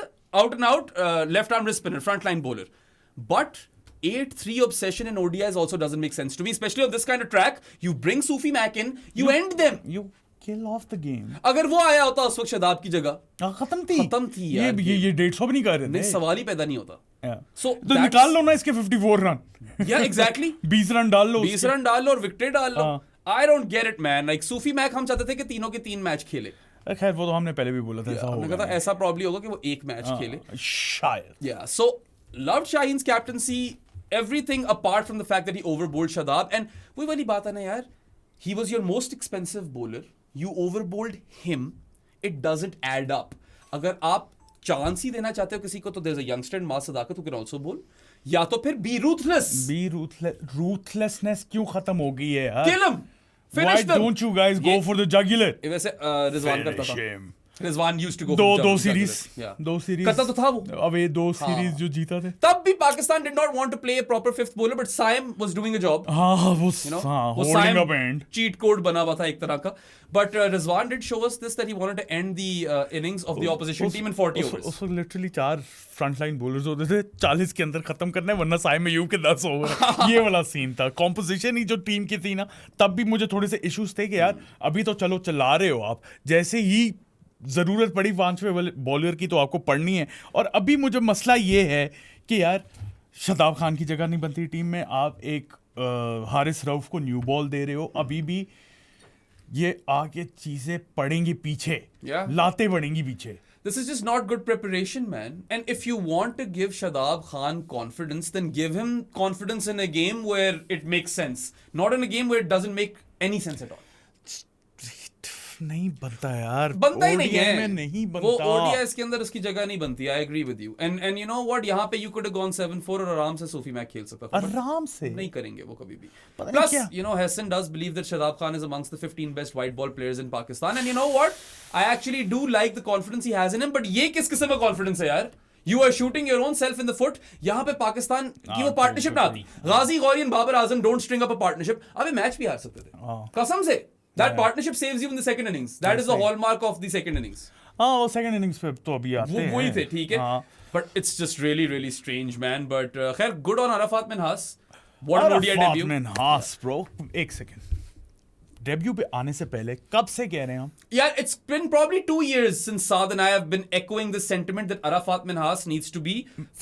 out-and-out left-arm wrist spinner, front-line bowler. But 8-3 obsession in ODIs also doesn't make sense to me, especially on this kind of track. You bring Sufi Mac in, you end them. You kill off the game. अगर वो आया होता उस वक्त शदाब की जगह, खत्म थी यार. ये 150 भी नहीं कर रहे थे. नहीं, सवाल ही पैदा नहीं होता. So तो निकाल लो ना इसके 54 रन. Yeah, exactly. 20 रन डाल लो. 20 रन डाल लो और विकेट डाल लो. I don't get it, man. Like Sufi Mac हम चाहते थे कि तीनों के 3 मैच खेले. खैर वो तो हमने पहले भी बोला था ऐसा हमने होगा. कहा था ऐसा प्रॉब्ली होगा कि वो एक मैच खेले. शायद. Yeah, so loved Shaheen's captaincy, everything apart from the fact that he overbowled Shadab. And वही वाली बात है ना यार, he was your most expensive bowler. You overbowled him. It doesn't add up. अगर आप चांस ही देना चाहते हो किसी को तो there's a youngster in Maaz Sadakat who can also bowl. या तो फिर be ruthless. Ruthlessness क्यों खत्म हो गई है यार? Kill him. Finish Why them. don't you guys go for the jugular? वैसे रिजवान करता था. Finish him. Rizwan used to go दो for सीरीज. Yeah. 2 सीरीज करता तो था वो. अब ये 2 सीरीज जो जीता थे. तब भी Pakistan did not want to play a proper fifth bowler, but Saim was doing a job. हाँ वो You know, हाँ वो holding Saim up end. cheat code बना हुआ था एक तरह का. But Rizwan did show us this that he wanted to end the innings of the opposition team in 40 overs. उस वक्त लिटरली 4 फ्रंट लाइन बॉलर्स होते थे, 40 के अंदर खत्म करना है वरना साइम अयूब के 10 ओवर. ये वाला सीन था. कॉम्पोजिशन ही जो टीम की थी ना, तब भी मुझे थोड़े से इश्यूज थे कि यार अभी तो चलो चला रहे हो आप, जैसे ही जरूरत पड़ी 5वें बॉलर की तो आपको पढ़नी है. और अभी मुझे मसला ये है कि यार शदाब खान की जगह नहीं बनती टीम में. आप एक हारिस रऊफ को न्यू बॉल दे रहे हो. अभी भी ये आगे चीजें पड़ेंगी पीछे. Yeah. लाते पड़ेंगी पीछे. This is just not good preparation, man. And if you want to give Shadab Khan confidence, then give him confidence in a game where it makes sense. Not in a game where it doesn't make any sense at all. नहीं बनता यार. बनता ही नहीं ODI है. में नहीं वो बनता. ODIs के अंदर उसकी जगह नहीं बनती. I agree with you. And you know what? यहाँ पे you could have gone 7-4 और आराम से सूफी मैक खेल सकता था. But आराम से नहीं करेंगे वो कभी भी. पता नहीं Plus, क्या. you know, Hassan does believe that Shadab Khan is amongst the 15 best white ball players in Pakistan. And you know what? I actually do like the confidence he has in him. But ये किस किस्म का confidence है यार? You are shooting your own self in the foot. यहाँ पे पाकिस्तान की वो पार्टनरशिप ना आती. Ghazi Ghori and Babar Azam don't string up a partnership. अबे मैच भी हार सकते थे. कसम से. That partnership saves you in the second innings. That is the hallmark of the second innings. हाँ वो सेकंड इनिंग्स पे तो अभी आते हैं. वही थे, ठीक है. But it's just really, really strange, man. But खैर, good on Arafat Minhas. What an ODI debut. Minhas, bro. एक सेकंड. डेब्यू पे आने से पहले कब से कह रहे हैं हम? Yeah, it's been probably 2 years since Saad and I have been echoing this sentiment that Arafat Minhas needs to be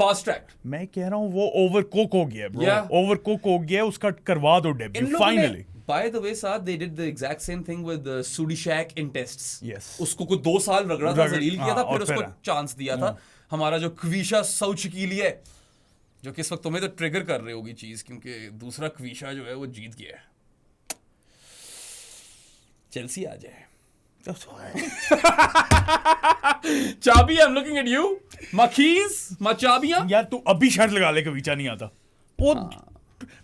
fast-tracked. मैं कह रहा हूँ वो ओवरकुक हो गया, bro. Yeah. ओवरकुक हो गया, उसका करवा दो debut finally. By the way, Saad, they did the exact same thing with Sudishak in tests. Yes. उसको कुछ 2 साल रगड़ा था, जलील किया था, फिर उसको फिर चांस दिया था. हमारा जो क्वीशा सौचकीली है, जो कि इस वक्त तुम्हें तो ट्रिगर कर रही होगी चीज, क्योंकि दूसरा क्वीशा जो है वो जीत गया है. चेल्सी आ जाए. चाबी, I'm looking at you. My keys, my चाबियां. यार तू अभी शर्त लगा ले, कविचा नहीं आता. वो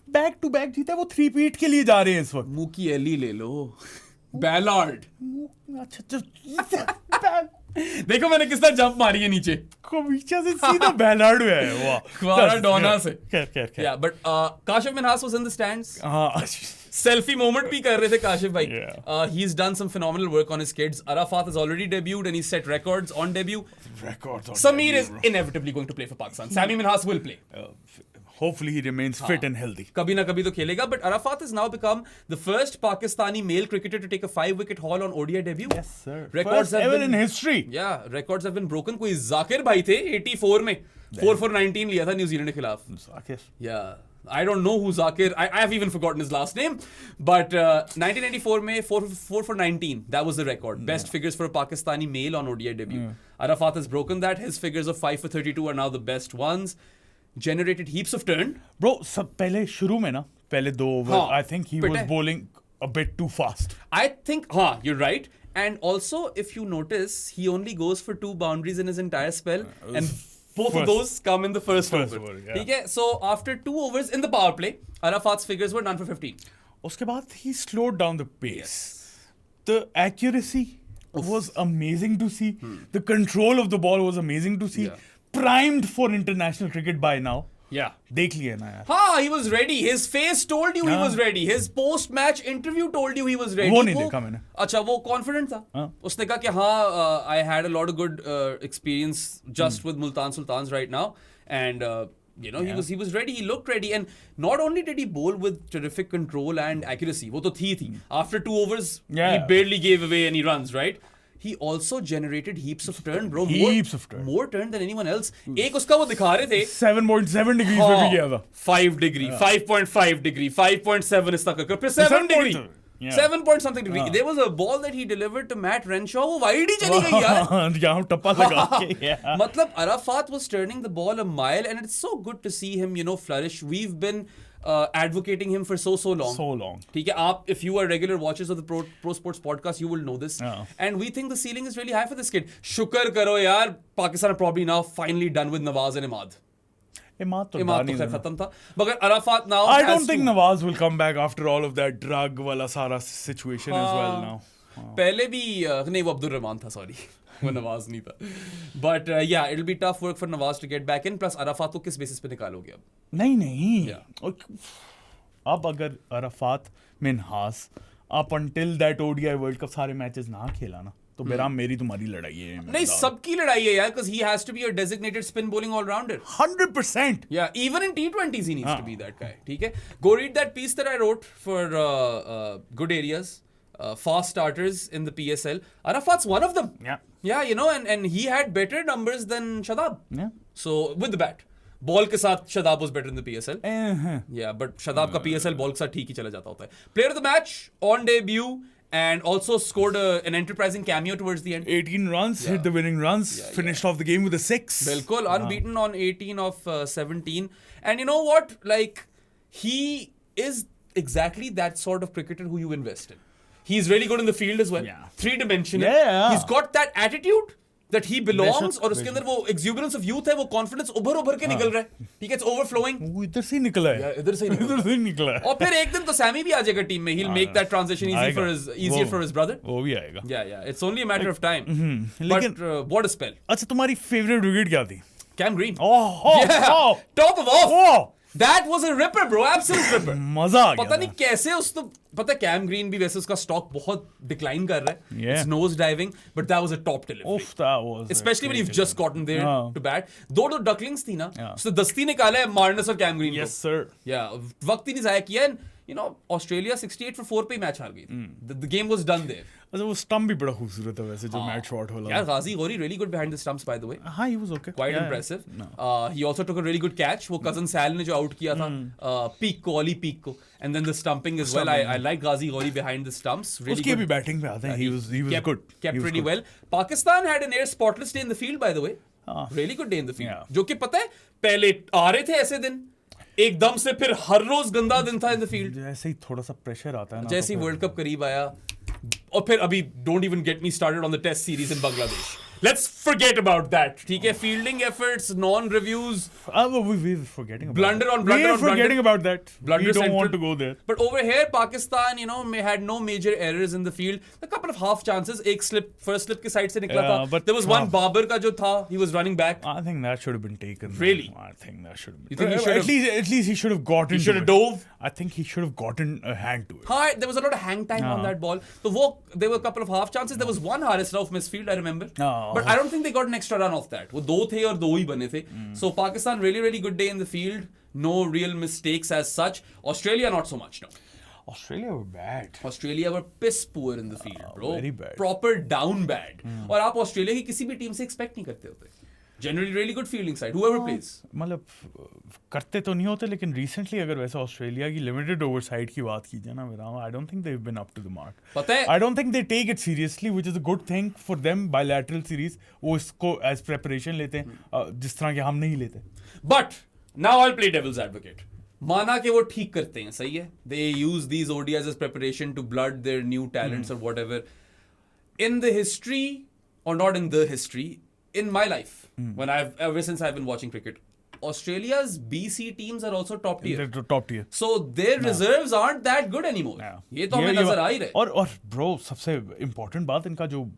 बैक टू बैक जीता है, वो 3-पीट के लिए जा रहे हैं इस वक्त. मुकी एली ले लो. बैलार्ड. अच्छा देखो मैंने किस तरह जंप मारी है नीचे, पीछे से सीधा बैलार्ड में है वाह क्वाराडोना से। खैर या but Kashif Minhas was in the stands, हाँ सेल्फी मोमेंट भी कर रहे थे काशिफ भाई। Yeah. He's done some phenomenal work on his kids. Arafat has already debuted and he's set records on debut. records on Sameer debut, is bro. inevitably going to play for Pakistan. Sami Minhas will play. Hopefully he remains fit and healthy. Kabhi na kabhi to khelega, but Arafat has now become the first Pakistani male cricketer to take a 5-wicket haul on ODI debut. Yes sir. Records First have ever been, in history. Yeah, records have been broken. कोई जाकिर भाई थे 84 में 4 for 19 लिया था New Zealand के खिलाफ. Zakir. Yeah. I don't know who Zakir. I have even forgotten his last name. But 1994 में 4 for 19. That was the record. Best figures for a Pakistani male on ODI debut. Arafat has broken that. His figures of 5 for 32 are now the best ones. Generated heaps of turn. Bro, सब पहले शुरू में ना पहले 2 over हाँ, I think he but was bowling a bit too fast. I think, you're right. And also, if you notice, he only goes for 2 boundaries in his entire spell. And both of First. those come in the first over. over, yeah. ठीक है? So, after 2 overs in the power play, Arafat's figures were none for 15. उसके बाद he slowed down the pace. The accuracy was amazing to see. The control of the ball was amazing to see. Yeah. Primed for international cricket by now. Yeah. देख लिया ना यार. He was ready. His face told you he was ready. His post-match interview told you he was ready. वो नहीं देखा मैंने. अच्छा, वो confident था. हाँ. उसने कहा कि I had a lot of good experience just with Multan Sultans right now, and he was ready. He looked ready, and not only did he bowl with terrific control and accuracy, वो तो थी. After 2 overs, he barely gave away any runs, right? He also generated heaps of turn, bro. Heaps of turn. More turn than anyone else. एक उसका वो दिखा रहे थे 7.7 degrees पे भी गया था. 5 degree, 5.5 degree, 5.7 इस तक फिर 7 degree. 7 point something degree. There was a ball that he delivered to Matt Renshaw. वो wide ही चली गई यार. यहाँ टप्पा लगा के. मतलब Arafat was turning the ball a mile, and it's so good to see him, flourish. We've been advocating him for so long. So long. ठीक है, आप, if you are regular watchers of the Pro Sports podcast, you will know this. Yeah. And we think the ceiling is really high for this kid. शुक्र करो यार, Pakistan are probably now finally done with Nawaz and Imad. Imad तो खैर खत्म था. मगर Arafat now I has don't think to- Nawaz will come back after all of that drug वाला सारा situation as well now. पहले भी नहीं, वो अब्दुल रहमान था, सॉरी. वो नवाज नहीं था. But yeah, it'll be tough work for Nawaz to get back in. Plus Arafat को किस बेसिस पे निकालोगे अब? नहीं. Yeah. अब अगर Arafat Minhas up until that ODI World Cup सारे मैचेस ना खेला ना तो मेरी तुम्हारी लड़ाई है. नहीं, सबकी लड़ाई है यार, because he has to be a designated spin bowling all-rounder. 100%. Yeah, even in T20s he needs to be that guy. ठीक है? Go read that piece that I wrote for Good Areas, fast starters in the PSL. Arafat's one of them. Yeah. And he had better numbers than Shadab. Yeah. So with the bat. Ball के साथ Shadab was better in the PSL. Yeah, but Shadab का PSL ball के साथ ठीक ही चला जाता होता है. Player of the match on debut and also scored an enterprising cameo towards the end. 18 runs, hit the winning runs, finished off the game with a 6. बिल्कुल, unbeaten on 18 of 17. And you know what? Like, he is exactly that sort of cricketer who you invest in. He's really good in the field as well. Yeah. 3-dimensional. Yeah. He's got that attitude that he belongs, और उसके अंदर वो exuberance of youth है, वो confidence उभर के निकल रहा है. ठीक है, it's overflowing. वो इधर से ही निकला है. इधर से ही निकला है. और फिर एक दिन तो सैमी भी आ जाएगा टीम में. He'll make that transition easier for his brother. वो भी आएगा. Yeah. It's only a matter of time. लेकिन But what a spell. अच्छा, तुम्हारी फेवरेट विकेट क्या थी? Cam Green. Oh. Top of off. Oh. That was a ripper, bro. Absolute ripper. मजा आ गया. पता नहीं कैसे पता है कैम ग्रीन भी वैसे उसका स्टॉक बहुत डिक्लाइन कर रहा है. Yeah. It's nose diving, but that was a top delivery. that was Especially when you've just gotten there हाँ. to bat. दो डकलिंग्स थी ना. Yeah. उसने दस्ती निकाला है मार्नस और कैम ग्रीन को. Yes sir. Yeah, वक्त ही नहीं जाया किया. Australia 68 for 4 पे ही मैच हार गई. The game was done there. अच्छा, वो स्टंप भी बड़ा खूबसूरत है वैसे जो मैच शॉट होला. यार गाजी Gauri really good behind the stumps by the way. हाँ, he was okay. Quite Yeah, impressive. yeah. No. He also took a really good catch. वो cousin Sal ने जो out किया था Peak को, Oli Peak को, and then the stumping as well. I like Ghazi Ghauri behind the stumps. Really उसके good. भी batting पे आते हैं. He was good. Kept He was pretty good. well. Pakistan had a near spotless day in the field by the way. Really good day in the field. Yeah. जो कि पता है पहले आ रहे थे ऐसे दिन एकदम से फिर हर रोज गंदा दिन था in the field. जैसे ही थोड़ा सा प्रेशर आता है ना. जैसे ही वर्ल्ड कप करीब आया और फिर अभी don't even get me started on the test series in Bangladesh. Let's forget about that. ठीक है, fielding efforts, non-reviews. We're forgetting about blunder that. on blunder We're on blunder. forgetting about that. Blunder We don't central. want to go there. But over here, Pakistan, had no major errors in the field. A couple of half chances. एक first slip के side से निकला था. But there was one Babar का जो था, he was running back. I think that should have been taken. Really? I think that should have been. You think he should have? At least he should have gotten. He should have to it. dove. I think he should have gotten a hand to it. हाँ, there was a lot of hang time on that ball. So there were a couple of half chances. There was one Haris Rauf misfield, I remember. But I don't think they got an extra run off that. वो 2 थे और 2 ही बने थे. So Pakistan really, really good day in the field. No real mistakes as such. Australia not so much, no. Australia were bad. Australia were piss poor in the field, bro. Very bad. Proper down bad. और आप Australia की किसी भी team से expect नहीं करते होते. Generally really good fielding side, whoever plays. मतलब करते तो नहीं होते, लेकिन recently अगर वैसे ऑस्ट्रेलिया की limited over side की बात कीजिए ना, I don't think they've been up to the mark. पता है? I don't think they take it seriously, which is a good thing for them. Bilateral series वो इसको as preparation लेते हैं, जिस तरह के हम नहीं लेते. But now I'll play devil's advocate. माना कि वो ठीक करते हैं, सही है. They use these ODIs as preparation to blood their new talents or whatever. In the history, or not in the history, in my life, ever since I've been watching cricket, Australia's BC teams are also top tier. They're top tier. So their reserves aren't that good anymore. ये तो हमें नजर आ ही रहा है. और bro, सबसे important बात इनका जो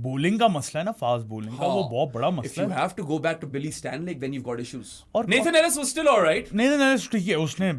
bowling का मसला है ना, fast bowling का, वो बहुत बड़ा If मसला you है. have to go back to Billy Stanley, then you've got issues. और Nathan Ellis was still alright. नहीं ठीक है, उसने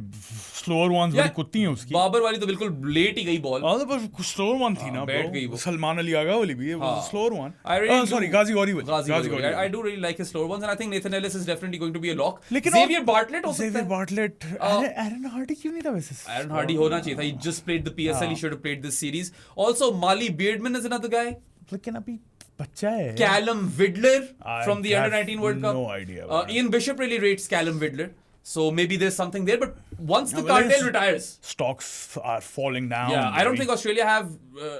slower ones बड़ी कुत्ती हैं उसकी. बाबर वाली तो बिल्कुल लेट ही गई बॉल. हाँ, तो पर कुछ slower one थी ना, बैठ गई bro. वो. सलमान अली आगा वाली भी है, वो slower one. I really Sorry, Ghazi Gauri वाली. Ghazi Gauri. I do really like his slower ones, and I think Nathan Ellis is definitely going to be a lock. लेकिन Xavier Bartlett हो सकता Xavier है. Bartlett, Aaron Hardy क्यों नहीं था वैसे? Aaron Hardy होना चाहिए था. He just played the PSL. He should have played this series. Also, Mali Beardman is another guy. लेकिन अभी बच्चा है. Callum Vidler from the have Under-19 World Cup. no idea about Ian Bishop really rates Callum Vidler. So maybe there's something there. But once the but cartel it's- retires, Stocks are falling down. yeah, I don't think Australia have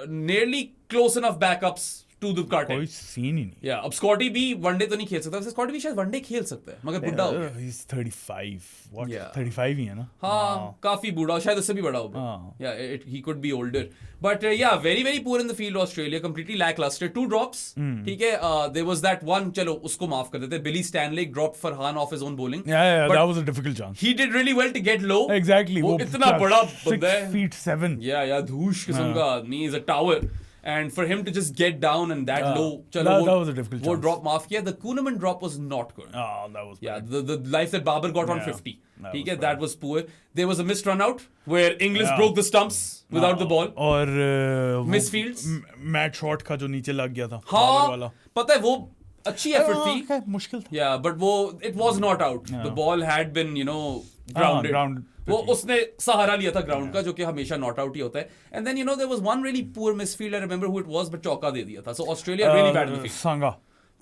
nearly close enough backups to the cartel. कोई scene ही नहीं. Yeah, अब Scottie भी one day तो नहीं खेल सकता. Scottie भी शायद वनडे खेल सकता है, मगर बुढ़ा हो गया. He's 35. What? Yeah. 35 ही है ना? हाँ, काफी बूढ़ा, शायद उससे भी बड़ा होगा. हाँ. Yeah, he could be older. But yeah, very very poor in the field Australia, completely lackluster. 2 drops. ठीक है. There was that one, चलो उसको माफ कर देते. Billy Stanley dropped Farhan off his own bowling. Yeah, But that was a difficult chance. he did really well to get low. Exactly. वो इतना बड़ा 6 बंदा है. feet 7. Yeah, धूश किस्म का आदमी, is a tower. And for him to just get down and that low, चलो that was a difficult वो chance. drop माफ किया. The Kuhneman drop was not good. Oh, that was Yeah, bad. the life that Babar got on Yeah, 50. that ठीक was है, that was poor. There was a missed run out where Inglis Yeah. broke the stumps without the ball. और Misfields. Matt Short का जो नीचे लग गया था, बाबर हाँ, वाला. पता है वो अच्छी effort थी. हाँ, मुश्किल था. Yeah, but वो it was not out. The ball had been, grounded. ground पे वो थी. उसने सहारा लिया था ग्राउंड का, जो कि हमेशा नॉट आउट ही होता है. And then there was one really poor misfield. I remember who it was, but चौका दे दिया था. So Australia really bad in the field. Sangha.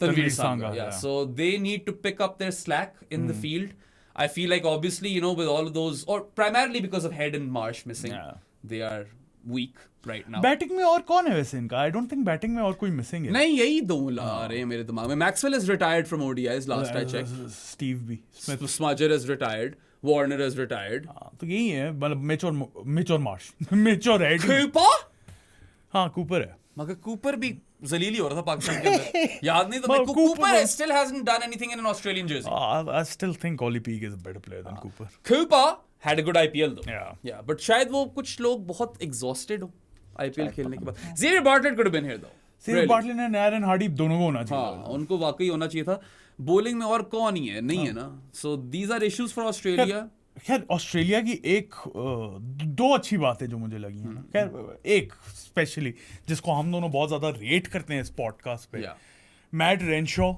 Tanveer Tanveer Sangha, Sangha, yeah. yeah. So they need to pick up their slack in the field. I feel like obviously, with all of those, or primarily because of Head and Marsh missing, Yeah. they are weak right now. Batting में और कौन है वैसे इनका? I don't think batting में और कोई missing है. नहीं, यही दो ला रहे हैं मेरे दिमाग में. Maxwell is retired from ODIs last I checked. Steve B. Smith. Smudger is retired. Warner is retired. हाँ, तो यही है, मतलब मिच और मार्श. मिच और हेड. Cooper? हाँ, कूपर है. मगर कूपर भी जलील ही हो रहा था पाकिस्तान के अंदर. याद नहीं तो Well, Cooper Cooper- still hasn't done anything in an Australian jersey. I still think Ollie Peak is a better player than Cooper. Cooper had a good IPL though. Yeah. But शायद वो कुछ लोग बहुत exhausted हो IPL खेलने के बाद. Xavier Bartlett could have been here though. Steve Really. Bartlett and Aaron Hardy दोनों को होना चाहिए. हाँ, उनको वाकई होना चाहिए था. Bowling में और कौन ही है? नहीं है ना. So these are issues for Australia. खैर ऑस्ट्रेलिया की दो अच्छी बातें जो मुझे लगी हैं. खैर एक स्पेशली जिसको हम दोनों बहुत ज्यादा रेट करते हैं इस पॉडकास्ट पे, Yeah. Matt Renshaw.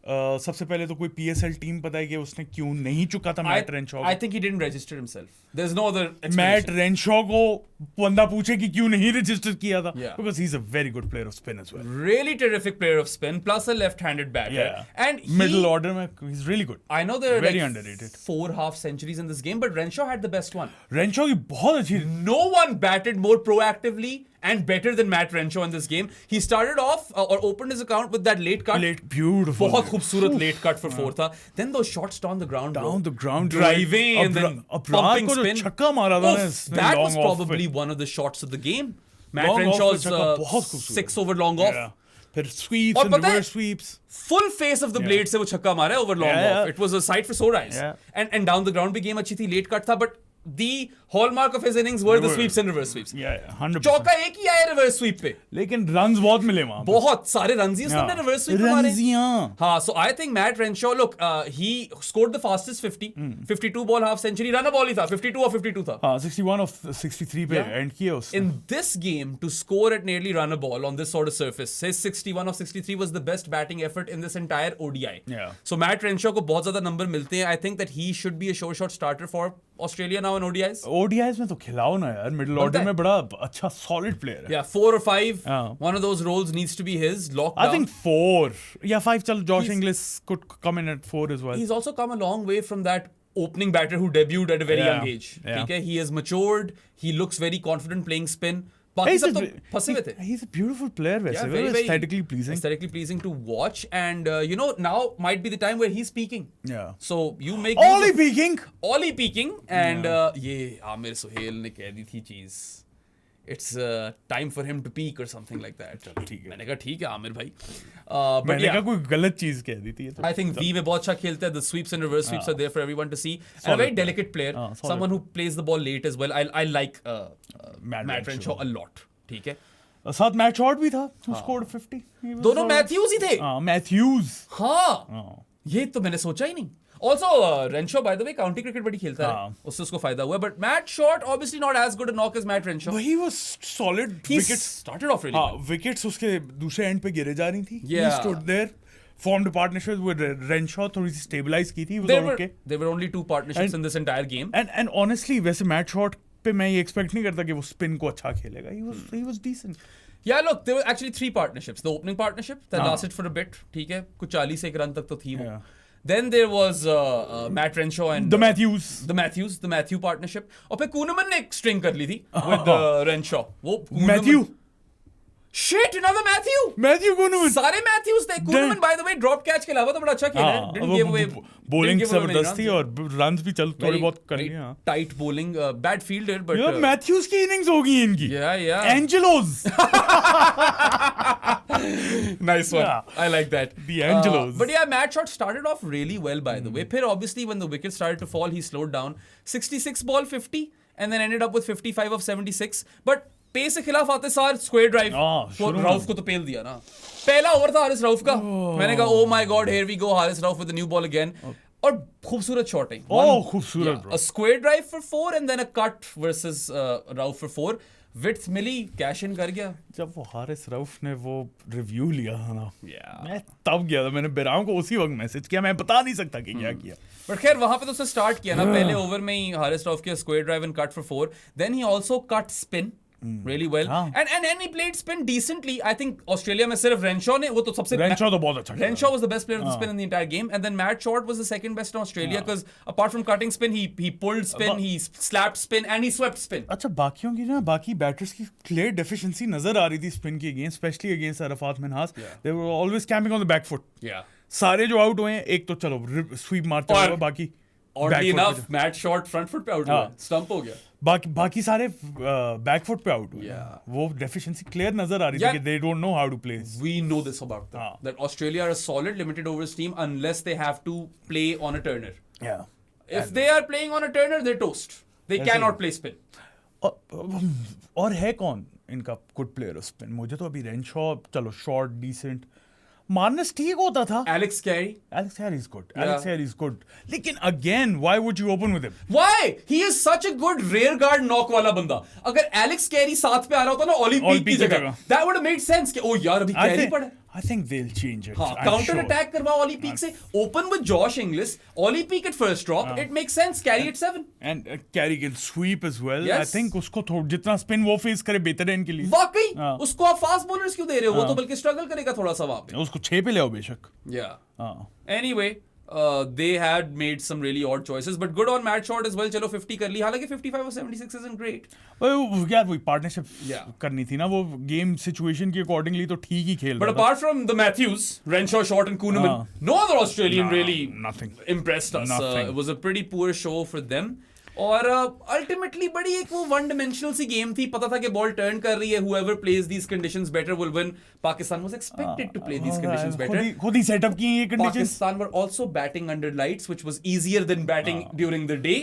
सबसे पहले तो कोई PSL टीम पता है कि उसने क्यों नहीं चुका था Matt Renshaw? I think he didn't register himself. There's no other Matt explanation. Renshaw को बंदा पूछे कि क्यों नहीं रजिस्टर किया था, Yeah. Because he is a very good player of spin as well. Really terrific player of spin, plus a left-handed batter. And middle order में he is really good. I know there are Very like underrated. 4 half centuries in this game, but Renshaw had the best one. Renshaw की बहुत अच्छी. No one batted more proactively and better than Matt Renshaw in this game. He started off or opened his account with that late cut. Beautiful. बहुत खूबसूरत late cut for 4 था. Then those shots down the ground, bro. Down the ground, driving and then pumping को जो spin. छक्का मारा था ना Oof, इसने that long was off probably पे. one of the shots of the game. Matt Long off Renshaw's पे छक्का बहुत खूबसूरत. 6 over long off. Yeah. फिर sweeps और and पता है, reverse sweeps. full face of the blade से वो छक्का मारा है over long off. It was a sight for sore eyes. Yeah. And down the ground भी game अच्छी थी, late cut था, but the hallmark of his innings were the sweeps and reverse sweeps. Yeah, 100%. चौका एक ही आया reverse sweep पे, लेकिन runs बहुत मिले वहाँ पे. बहुत सारे runs ही उसने reverse sweep पे मारे. Runs, हाँ, so I think Matt Renshaw, look, he scored the fastest 50, 52 ball half century, run ball ही था, 52 or 52 था. हाँ, 61 of 63 पे end किया उसने. In this game, to score at nearly run a ball on this sort of surface, his 61 of 63 was the best batting effort in this entire ODI. Yeah. So Matt Renshaw को बहुत ज़्यादा number मिलते हैं. I think that he should be a sure shot starter for Australia now in ODIs. ODIs में तो खिलाओ ना यार, middle order में बड़ा अच्छा solid player है. Yeah, 4 or 5. Yeah. One of those roles needs to be his. Locked I down. think 4. Yeah, 5 चल, Josh Inglis could come in at 4 as well. He's also come a long way from that opening batter who debuted at a very young age. Yeah. ठीक है? He has matured. He looks very confident playing spin. बाकी सब तो फंसे हुए थे. He's a beautiful player वैसे. Yeah, very aesthetically pleasing. Aesthetically pleasing to watch, and you know, now might be the time where he's peaking. Yeah. So you make Ollie peaking. Ollie peaking, and ये आमिर सुहेल ने कह दी थी चीज. It's time for him to peak or something like that. ठीक है. मैंने कहा ठीक है आमिर भाई. But मैंने yeah, कहा कोई गलत चीज कह दी थी. I think V में बहुत अच्छा खेलता है. The sweeps and reverse sweeps are there for everyone to see. And a very delicate player, someone who plays the ball late as well. I like Matt Renshaw a lot. ठीक है. साथ match shot भी था. Who scored 50? दोनों Mathews ही थे. Mathews. हाँ. ये तो मैंने सोचा ही नहीं. Also, Renshaw, by the way, county cricket बड़ी खेलता है. उससे उसको फायदा हुआ. But Matt Short, obviously not as good a knock as Matt Renshaw. But he was solid. He Wickets started off really well. Wickets उसके दूसरे एंड पे गिरे जा रही थी. Yeah. He stood there, formed a partnership with Renshaw, थोड़ी सी stabilize की थी. There were only 2 partnerships in this entire game. And honestly, वैसे Matt Short पे मैं ये expect नहीं करता कि वो spin को अच्छा खेलेगा. He was decent. Yeah, look, there were actually 3 partnerships. The opening partnership that lasted for a bit. ठीक है, कुछ 40 एक रन तक तो थी वो. Then there was Matt Renshaw and the Matthew partnership. और फिर Kuhneman ने एक string कर ली थी with Renshaw. वो Matthew. Shit, another Matthew Kuhneman. सारे Matthews थे. Kuhneman, by the way, drop catch के अलावा तो बड़ा अच्छा खेला है. Didn't give away. Bowling जबरदस्त थी और runs भी चल थोड़े बहुत कर लिए. Tight bowling, bad fielder, but Matthews की innings होगी इनकी. Yeah. Angelos. Nice one. Yeah. I like that. The Angelos. But yeah, Matt Short started off really well, by the way. Then obviously when the wickets started to fall, he slowed down. 66 ball 50 and then ended up with 55 of 76. But pace से खिलाफ आते सार square drive Rauf को तो पेल दिया ना. पहला over था हारिस राउफ का. मैंने कहा oh my god, here we go, Haris Rauf with the new ball again. और खूबसूरत शॉटिंग. खूबसूरत. A square drive for 4 and then a cut versus Rauf for 4. Width मिली, कैश इन कर गया. जब वो हारिस रऊफ ने वो रिव्यू लिया था ना, मैं तब गया था. मैंने बिराम को उसी वक्त मैसेज किया. मैं बता नहीं सकता कि क्या किया. बट खैर वहां पे तो उसने स्टार्ट किया ना. पहले ओवर में ही हारिस रऊफ के square drive and cut for 4. Then he also cut spin really well. And he played spin decently. I think Australia में सिर्फ Renshaw ने वो तो सबसे Renshaw तो बहुत अच्छा. Renshaw was the best player of the spin in the entire game, and then Matt Short was the second best in Australia because apart from cutting spin, he pulled spin, he slapped spin, and he swept spin. अच्छा, बाकियों की ना, बाकी batters की clear deficiency नजर आ रही थी spin की against, especially against Arafat Minhas. They were always camping on the back foot. Yeah. सारे जो आउट हुए हैं, एक तो चलो sweep मारते हुए, बाकी oddly enough Matt Short front foot पे आउट हुआ, स्टंप हो गया. बाकी सारे बैक फुट पे आउट हुए. वो डेफिशिएंसी क्लियर नजर आ रही थी कि they don't know how to play. We know this about them, that Australia are a solid limited overs team unless they have to play on a turner. Yeah. If they are playing on a turner, they're toast. They cannot play spin. और है कौन इनका good player of spin? मुझे तो अभी Renshaw, चलो short decent, Marnus ठीक होता था. Alex Carey is good. Alex Carey is good. लेकिन again, why would you open with him? Why? He is such a good rear guard knock वाला बंदा. अगर Alex Carey साथ पे आ रहा होता ना Ollie Peak की जगह, that would have made sense कि ओ यार अभी Carey पड़ा. I think they'll change it. हाँ, counter attack करवा Ollie Peak से. Open with Josh Inglis, Ollie Peak at first drop. It makes sense. Carey at 7. And Carey can sweep as well. Yes. I think उसको जितना spin वो face करे बेहतर है इनके लिए. वाकई उसको आप fast bowlers क्यों दे रहे हो? वो तो बल्कि struggle करेगा थोड़ा सा वहाँ पे. उसको 6 पे ले आओ बेशक. Yeah. Anyway, they had made some really odd choices, but good on Matt Short as well. चलो 50 कर ली. हालांकि 55 or 76 isn't great. यार वही पार्टनरशिप करनी थी ना. वो गेम सिचुएशन के अकॉर्डिंगली तो ठीक ही खेल रहा था. But apart from the Matthews, Renshaw, Short and Kuhneman, no other Australian really nothing impressed us. It was a pretty poor show for them. और अल्टीमेटली बड़ी एक वो वन डिमेंशनल सी गेम थी. पता था कि बॉल टर्न कर रही है, whoever plays these conditions better will win. Pakistan was expected to play these conditions better. खुद ही सेटअप किए ये conditions. Pakistan were also batting under lights, which was easier than batting during the day.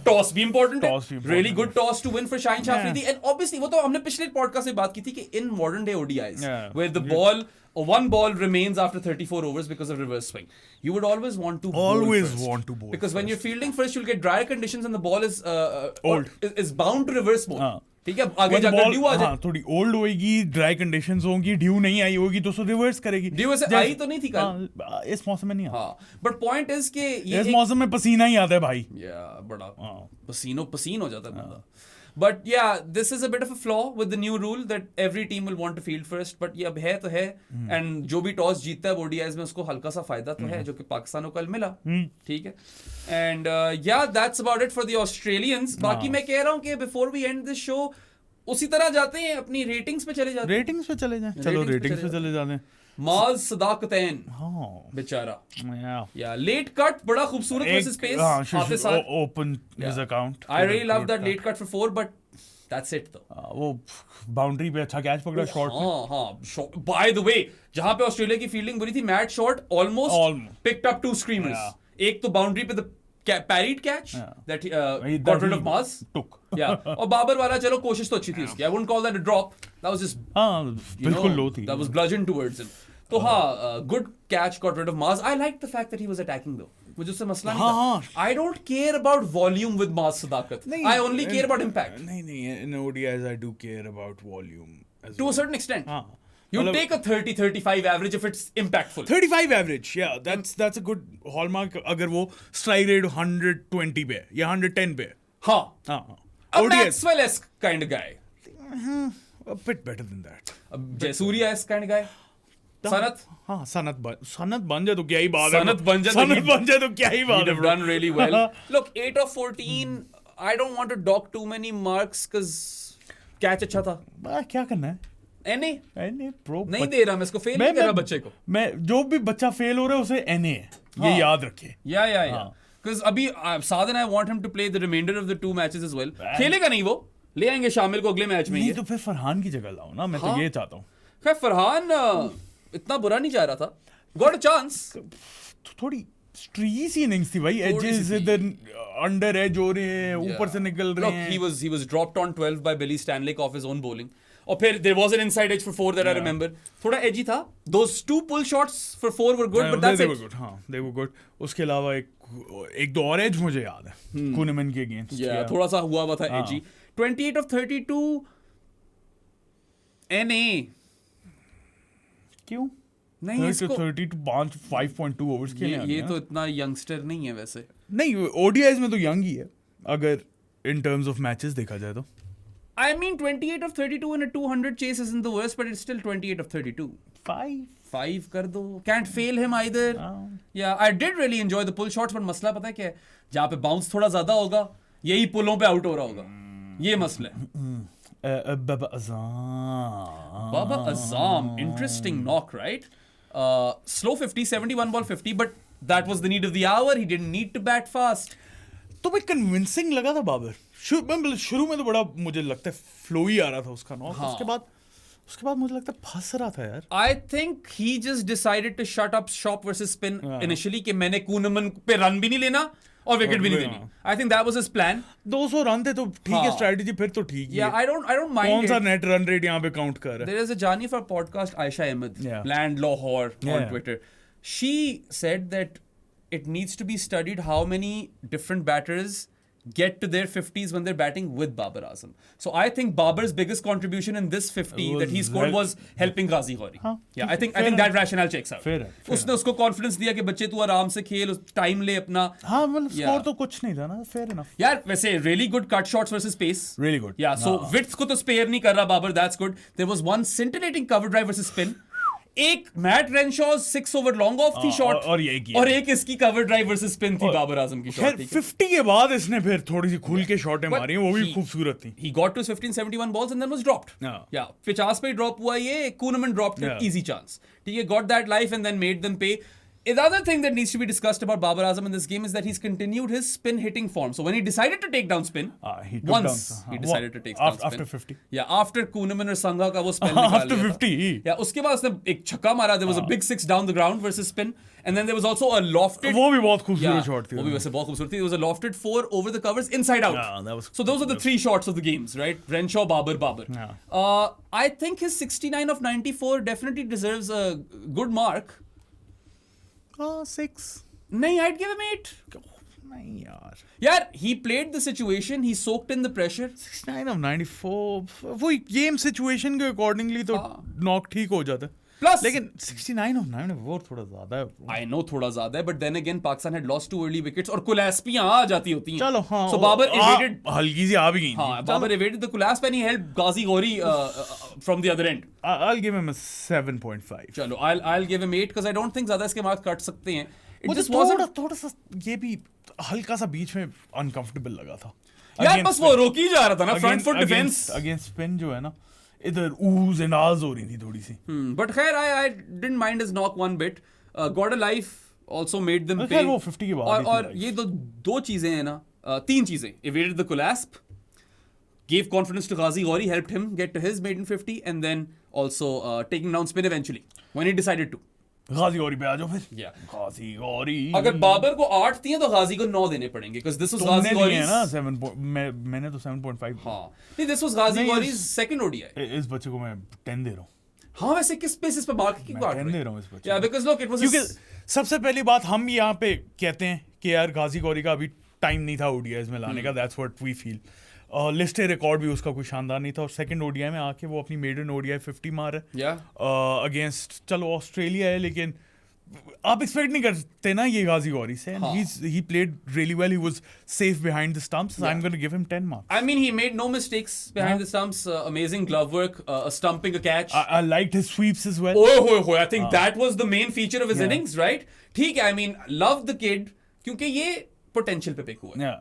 Toss भी important है. Really good toss to win for Shaheen Shah Afridi. And obviously वो तो हमने पिछले podcast में बात की थी कि in modern day ODIs where the ball one ball remains after 34 overs because of reverse swing, you would always want to bowl first. Because when you're fielding first, you'll get drier conditions and the ball is old, is bound to reverse mode. ठीक है, आगे जाकर due आ जाए. थोड़ी old होगी, dry conditions होंगी, due नहीं आई होगी तो उसको रिवर्स करेगी. ड्यू वैसे आई तो नहीं थी कल. इस मौसम में नहीं. हाँ, बट पॉइंट इज कि ये इस मौसम में पसीना ही आता है भाई. या बड़ा पसीन हो जाता है बंदा. But yeah, this is a bit of a flaw with the new rule that every team will want to field first. But ये अब है तो है, and जो भी टॉस जीतता है ODIs में उसको हल्का सा फायदा तो है, जो कि पाकिस्तान को कल मिला. ठीक है. And yeah, that's about it for the Australians. बाकी मैं कह रहा हूँ कि before we end this show, उसी तरह जाते हैं अपनी रेटिंग्स पे चले जाते हैं. रेटिंग्स पे चले जाएं. चलो रेटिंग्स पे चले जाते हैं. माज सदाकतैन बेचारा. या लेट कट बड़ा खूबसूरत वर्सेस पेस आते साथ open his account. I really love that late cut for 4 but that's it though. वो बाउंड्री पे अच्छा कैच पकड़ा शॉट. हां बाय द वे जहां पे ऑस्ट्रेलिया की फील्डिंग बुरी थी, Matt Short almost picked up 2 स्क्रीमर्स. एक तो बाउंड्री पे the parried catch that got rid of Maz took. और बाबर वाला चलो कोशिश तो अच्छी थी उसकी. I wouldn't call that a drop. That was just बिल्कुल लो थी. That was bludgeoned towards him. तो good catch got rid of Maz. I liked the fact that he was attacking though. मुझे उससे मसला नहीं था. I don't care about volume with Maz Sadakat. I only care about impact. नहीं in ODIs I do care about volume to a certain extent. You take a 30-35 average if it's impactful. 35 average, yeah, that's a good hallmark. अगर वो strike rate 120 पे या 110 पे. हाँ. A Maxwell-esque kind of guy. A bit better than that. A Jayasuriya-esque kind of guy. Sanat? हाँ, सनत बन जाए तो क्या ही बात है. सनत बन जाए तो क्या ही बात है. He'd have done really well. Look, 8 of 14. I don't want to dock too many marks because catch अच्छा था. क्या करना है? नहीं दे रहा मैं इसको. फेल नहीं कर रहा बच्चे को. मैं जो भी बच्चा फेल हो रहा है उसे NA ये याद रखे. या because अभी Saad and I want him to play the remainder of the 2 matches as well. खेलेगा नहीं वो, ले आएंगे शामिल को अगले मैच में. नहीं तो फिर फरहान की जगह लाओ ना. मैं तो ये चाहता हूँ. खैर फरहान इतना बुरा नहीं जा रहा था. Got a chance. थोड़ी स्ट्री सी इनिंग्स थी भाई. एजेस इधर अंडर एज हो रहे हैं, ऊपर से निकल रहे हैं. He was dropped on 12 by Billy Stanley off his own bowling. और फिर there was an inside edge for 4 that I remember. थोड़ा edgy था. Those 2 pull shots for 4 were good, but that's it. They were good. हाँ, they were good. उसके अलावा एक दो और edge मुझे याद है. कुनमन के against. Yeah, थोड़ा सा हुआ था edgy. 28 of 32 NA. क्यों? नहीं इसको 32 5.2 overs खेले. ये तो इतना youngster नहीं है वैसे. नहीं ODIs में तो young ही है अगर in terms of matches देखा जाए तो. I mean 28 of 32 in a 200 chase isn't the worst, but it's still 28 of 32. 5 कर दो. Can't fail him either. Yeah, I did really enjoy the pull shots, but मसला पता है क्या है? जहाँ पे bounce थोड़ा ज़्यादा होगा, यही पुलों पे out हो रहा होगा. ये मसला है. Baba Azam, interesting knock, right? Slow 50, 71 ball 50, but that was the need of the hour. He didn't need to bat fast. तो भाई कन्विंसिंग लगा था बाबर. शुरू में तो बड़ा मुझे लगता है फ्लो ही आ रहा था उसका नॉक. उसके बाद मुझे लगता है फंस रहा था यार. I think he just decided to shut up shop versus spin initially कि मैंने कूनमन पे रन भी नहीं लेना और विकेट भी नहीं देनी. I think that was his plan. 200 run थे तो ठीक है स्ट्रेटजी. फिर तो ठीक है. I don't mind. कौन सा नेट रन रेट यहां पे काउंट कर रहा है. There is a Johnny for podcast Ayesha Ahmed land Lahore on Twitter. She said that it needs to be studied how many different batters get to their 50s when they're batting with Babar Azam. So I think Babar's biggest contribution in this 50 that he scored was helping Ghazi Khori. Yeah, I think that rationale checks out. उसने उसको confidence दिया कि बच्चे तू आराम से खेल, time ले अपना. हाँ मतलब स्कोर तो कुछ नहीं था ना. fair enough. यार वैसे really good cut shots versus pace. Really good. Yeah, so width को तो spare नहीं कर रहा Babar. That's good. There was one scintillating cover drive versus spin. एक Matt Renshaw 6 over long off थी शॉट और एक इसकी कवर ड्राइव वर्सेस स्पिन थी बाबर आजम की शॉट. 50 के बाद इसने फिर थोड़ी सी खुल के शॉटें मारी. वो भी खूबसूरत थी. He got to 1571 balls and then was dropped. या 50 पे ड्रॉप हुआ. ये Kuhnemann dropped it easy chance. ठीक है, got that life and then made them pay. The other thing that needs to be discussed about Babar Azam in this game is that he's continued his spin hitting form. So when he decided to take down spin, he took once down, he decided to take down spin. After 50. Yeah, after Kuhneman और Sangha का वो spell निकाल After लिया 50. था. Yeah, उसके बाद उसने एक छक्का मारा. There was a big six down the ground versus spin. And then there was also a lofted. वो भी बहुत खूबसूरत शॉट थी. वो भी वैसे बहुत खूबसूरत थी. There was a lofted 4 over the covers inside out. Yeah, that was so those are the 3 shots of the games, right? Renshaw, Babar. Yeah. I think his 69 of 94 definitely deserves a good mark. 6. नहीं, I'd give him 8. नहीं यार. यार, he played the situation, he soaked in the pressure. 69 of 94. वो game situation के accordingly तो knock ठीक हो जाता है. Plus, लेकिन 69 of 94 थोड़ा ज्यादा है. I know थोड़ा ज्यादा है, but then again Pakistan had lost 2 early wickets और Kulasp यहाँ आ जाती होती हैं. चलो हाँ. So Babar evaded. हल्की सी आ भी गई. हाँ, Babar evaded the Kulasp and he helped Ghazi Ghori from the other end. I'll give him a 7.5. चलो, I'll give him 8 because I don't think ज्यादा इसके मार्क्स कट सकते हैं. It just थोड़ा सा ये भी हल्का सा बीच में अनकंफर्टेबल लगा था. यार बस वो रोक ही जा रहा था ना front foot defence. Against spin जो है ना, इधर oohs and ahs हो रही थी थोड़ी सी. But खैर I didn't mind his knock one bit. God of Life also made them pay. वो 50 के बाद. और ये दो चीजें हैं ना, 3 चीजें. Evaded the Kulasp, gave confidence to Ghazi Ghori, helped him get to his maiden 50, and then also taking down spin eventually when he decided to. Ghazi Ghori पे आ जाओ फिर. Yeah. Ghazi Ghori. अगर बाबर को 8 दिए तो गाजी को 9 देने पड़ेंगे because this was Ghazi Ghori's. ना 7. मैंने तो 7.5. हाँ. नहीं, this was Ghazi Ghori's second ODI. इस बच्चे को मैं 10 दे रहा हूँ. हाँ, वैसे किस बेसिस पे मार्क की बात 10 दे रहा हूँ इस बच्चे. Yeah, because look, it was. क्योंकि सबसे पहली बात हम यहाँ पे कहते हैं कि यार गाजी गौरी का अभी टाइम नहीं था ओडीआईज में लाने का. That's what we feel. List record भी उसका कोई शानदार नहीं था और सेकंड ओडीआई में आके वो अपनी मेडन ओडीआई 50 मार है अगेंस्ट चलो ऑस्ट्रेलिया है, लेकिन आप एक्सपेक्ट नहीं करते ना ये गाजी गौरी से. he played really well. He was safe behind the stumps. So I'm going to give him 10 marks. I mean, he made no mistakes behind the stumps. Amazing glove work, a stumping, a catch. I liked his sweeps as well. I think that was the main feature of his innings, right? ठीक है, I mean, love the kid क्योंकि ये potential पे pick हुआ है.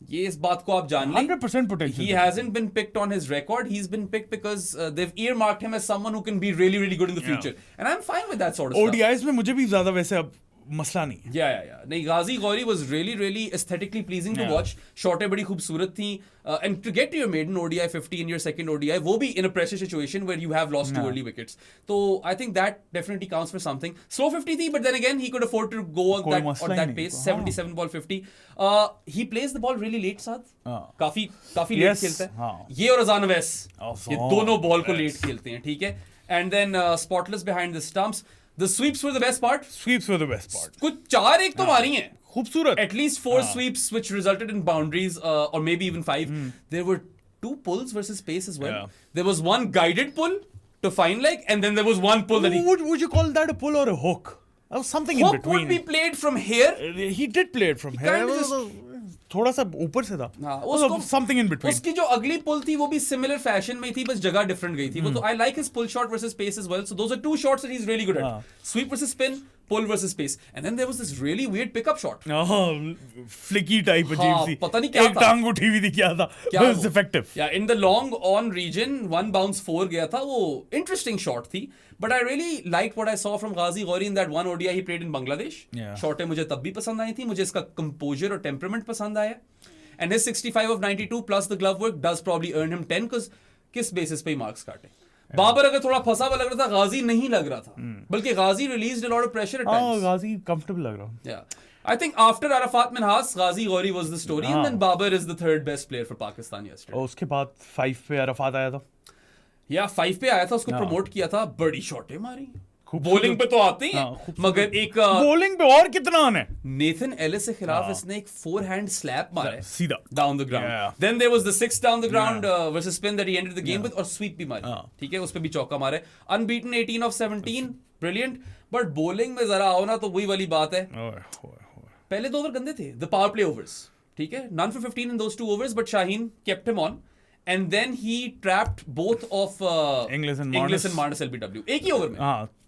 ये इस बात को आप जान लें. 100% potential. He hasn't been picked on his record. He's been picked because they've earmarked him as someone who can be really, really good in the future. And I'm fine with that sort of stuff. ODIs में मुझे भी ज़्यादा वैसे अब मसला नहीं है. Yeah. नहीं, Ghazi Ghori was really, really aesthetically pleasing to watch. शॉटें बड़ी खूबसूरत थी. And to get to your maiden ODI 50 in your second ODI, वो भी in a pressure situation where you have lost 2 early wickets. So I think that definitely counts for something. Slow 50 थी, but then again he could afford to go on that pace. 77 ball 50. He plays the ball really late, साथ. काफी late खेलता है. ये और अजान अवैस, ये दोनों बॉल को late खेलते हैं, ठीक है. And then spotless behind the stumps. The sweeps were the best part. कुछ 4-1 तो मारी हैं. खूबसूरत. At least 4 sweeps which resulted in boundaries or maybe even 5. There were 2 pulls versus pace as well. There was one guided pull to fine leg and then there was one pull that would you call that a pull or a hook? Something in between. Hook would be played from here. He did play it from here. थोड़ा सा ऊपर से था. Something in between. उसकी जो अगली पुल थी वो भी similar fashion में थी, बस जगह different गई थी. वो तो I like his pull shot versus pace as well. So those are 2 shots that he's really good at. Sweep versus spin, pull versus pace. And then there was this really weird pickup shot. Flicky type अजीब सी. पता नहीं क्या था. एक टांग उठी हुई थी, क्या था. It was effective. Yeah, in the long on region, 1 bounce 4 गया था. वो interesting shot थी. But I really liked what I saw from Ghazi Ghori in that one ODI he played in Bangladesh. शॉटें मुझे तब भी पसंद आई थी. मुझे इसका composure और temperament पसंद आया. And his 65 of 92 plus the glove work does probably earn him 10 because किस basis पे ही marks काटे. बाबर अगर थोड़ा फंसा हुआ लग रहा था, गाजी नहीं लग रहा था. बल्कि गाजी released a lot of pressure at times. Ghazi comfortable लग रहा. Yeah. I think after Arafat Minhas, Ghazi Ghori was the story and then Babar is the 3rd best player for Pakistan yesterday. और उसके बाद 5 पे अरफात आया था. 5 पे आया था, उसको प्रमोट किया था. बड़ी शॉटें मारी. बॉलिंग पे तो आते ही हैं, मगर एक बॉलिंग पे और कितना है. नेथन एलिस के खिलाफ इसने एक 4-hand स्लैप मारा है सीधा down the ground. Then there was the 6 down the ground versus spin that he ended the game with, और स्वीप भी मारी. ठीक है, उस पे भी चौका मारा है. Unbeaten 18 of 17, brilliant. But bowling में जरा आओ ना तो वही वाली बात है. पहले 2 ओवर गंदे थे, द पावर प्ले ओवर्स. ठीक है, none for 15 in those 2 overs, but Shaheen kept him on. And then he trapped both of Inglis and Marnus LBW. एक ही ओवर में.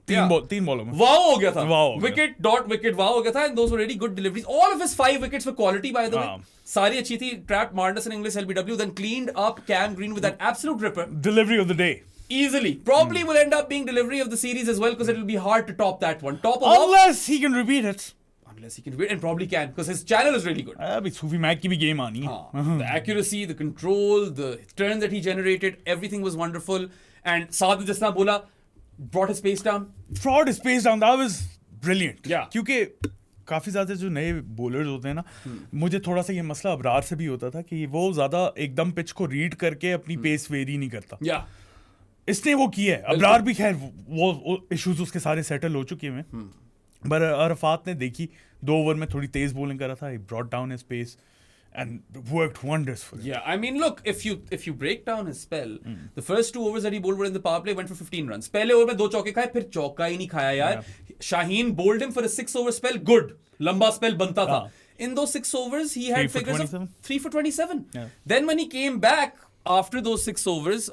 तीन बॉलों में. वाव हो गया था. Wicket dot wicket वाव हो गया था. And those were really good deliveries. All of his 5 wickets were quality, by the way. सारी अच्छी थी. Trapped Marnus and Inglis LBW, then cleaned up Cam Green with that absolute ripper. Delivery of the day. Easily. Probably will end up being delivery of the series as well because it will be hard to top that one. Top of Unless he can repeat it. Unless he can repeat, and probably can because his channel is really good. अभी सूफी Mac की भी game आनी है. The accuracy, the control, the turn that he generated, everything was wonderful. And Saad just now bola, brought his pace down. Brought his pace down. That was brilliant. Yeah. क्योंकि काफ़ी ज़्यादा जो नए bowlers होते हैं ना, मुझे थोड़ा सा ये मसला अबरार से भी होता था कि वो ज़्यादा एकदम पिच को रीड करके अपनी पेस वेरी नहीं करता. Yeah. इसने वो किया है. अबरार भी खैर वो इश्यूज उसके सारे सेटल हो चुके हैं. पर अरफात ने देखी 2 ओवर में थोड़ी तेज बॉलिंग करा था. He brought down his pace and worked wonders for him. Yeah, I mean, look, if you break down his spell, the first 2 overs that he bowled were in the power play, went for 15 runs. पहले over में 2 चौके खाए, फिर चौका ही नहीं खाया यार. Shaheen bowled him for a 6-over spell, good. लंबा spell बनता था. In those 6 overs, he had figures of 3 for 27. Yeah. Then when he came back after those 6 overs,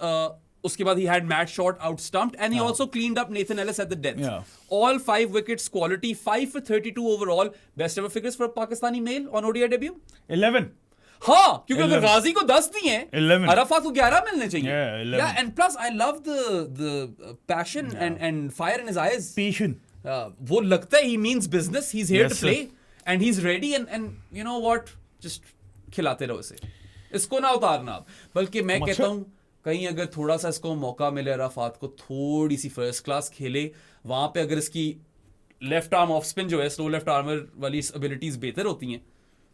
उसके बाद he had Matt Short out-stumped and he also cleaned up Nathan Ellis at the death. Yeah. All 5 wickets quality, 5 for 32 overall. Best ever figures for a Pakistani male on ODI debut. 11. हाँ, क्योंकि अगर गाजी को 10 दिए हैं, 11. अरफात को 11 मिलने चाहिए. Yeah, 11. Yeah, and plus I love the passion and fire in his eyes. Patient. वो लगता है he means business. He's here Yes, to play and he's ready and you know what? Just खिलाते रहो इसे. इसको ना उतारना आप. बल्कि मैं कहता हूँ कहीं अगर थोड़ा सा इसको मौका मिले अरफात को थोड़ी सी फर्स्ट क्लास खेले, वहां पे अगर इसकी लेफ्ट आर्म ऑफ स्पिन जो है स्लो लेफ्ट आर्मर वाली एबिलिटीज बेहतर होती हैं.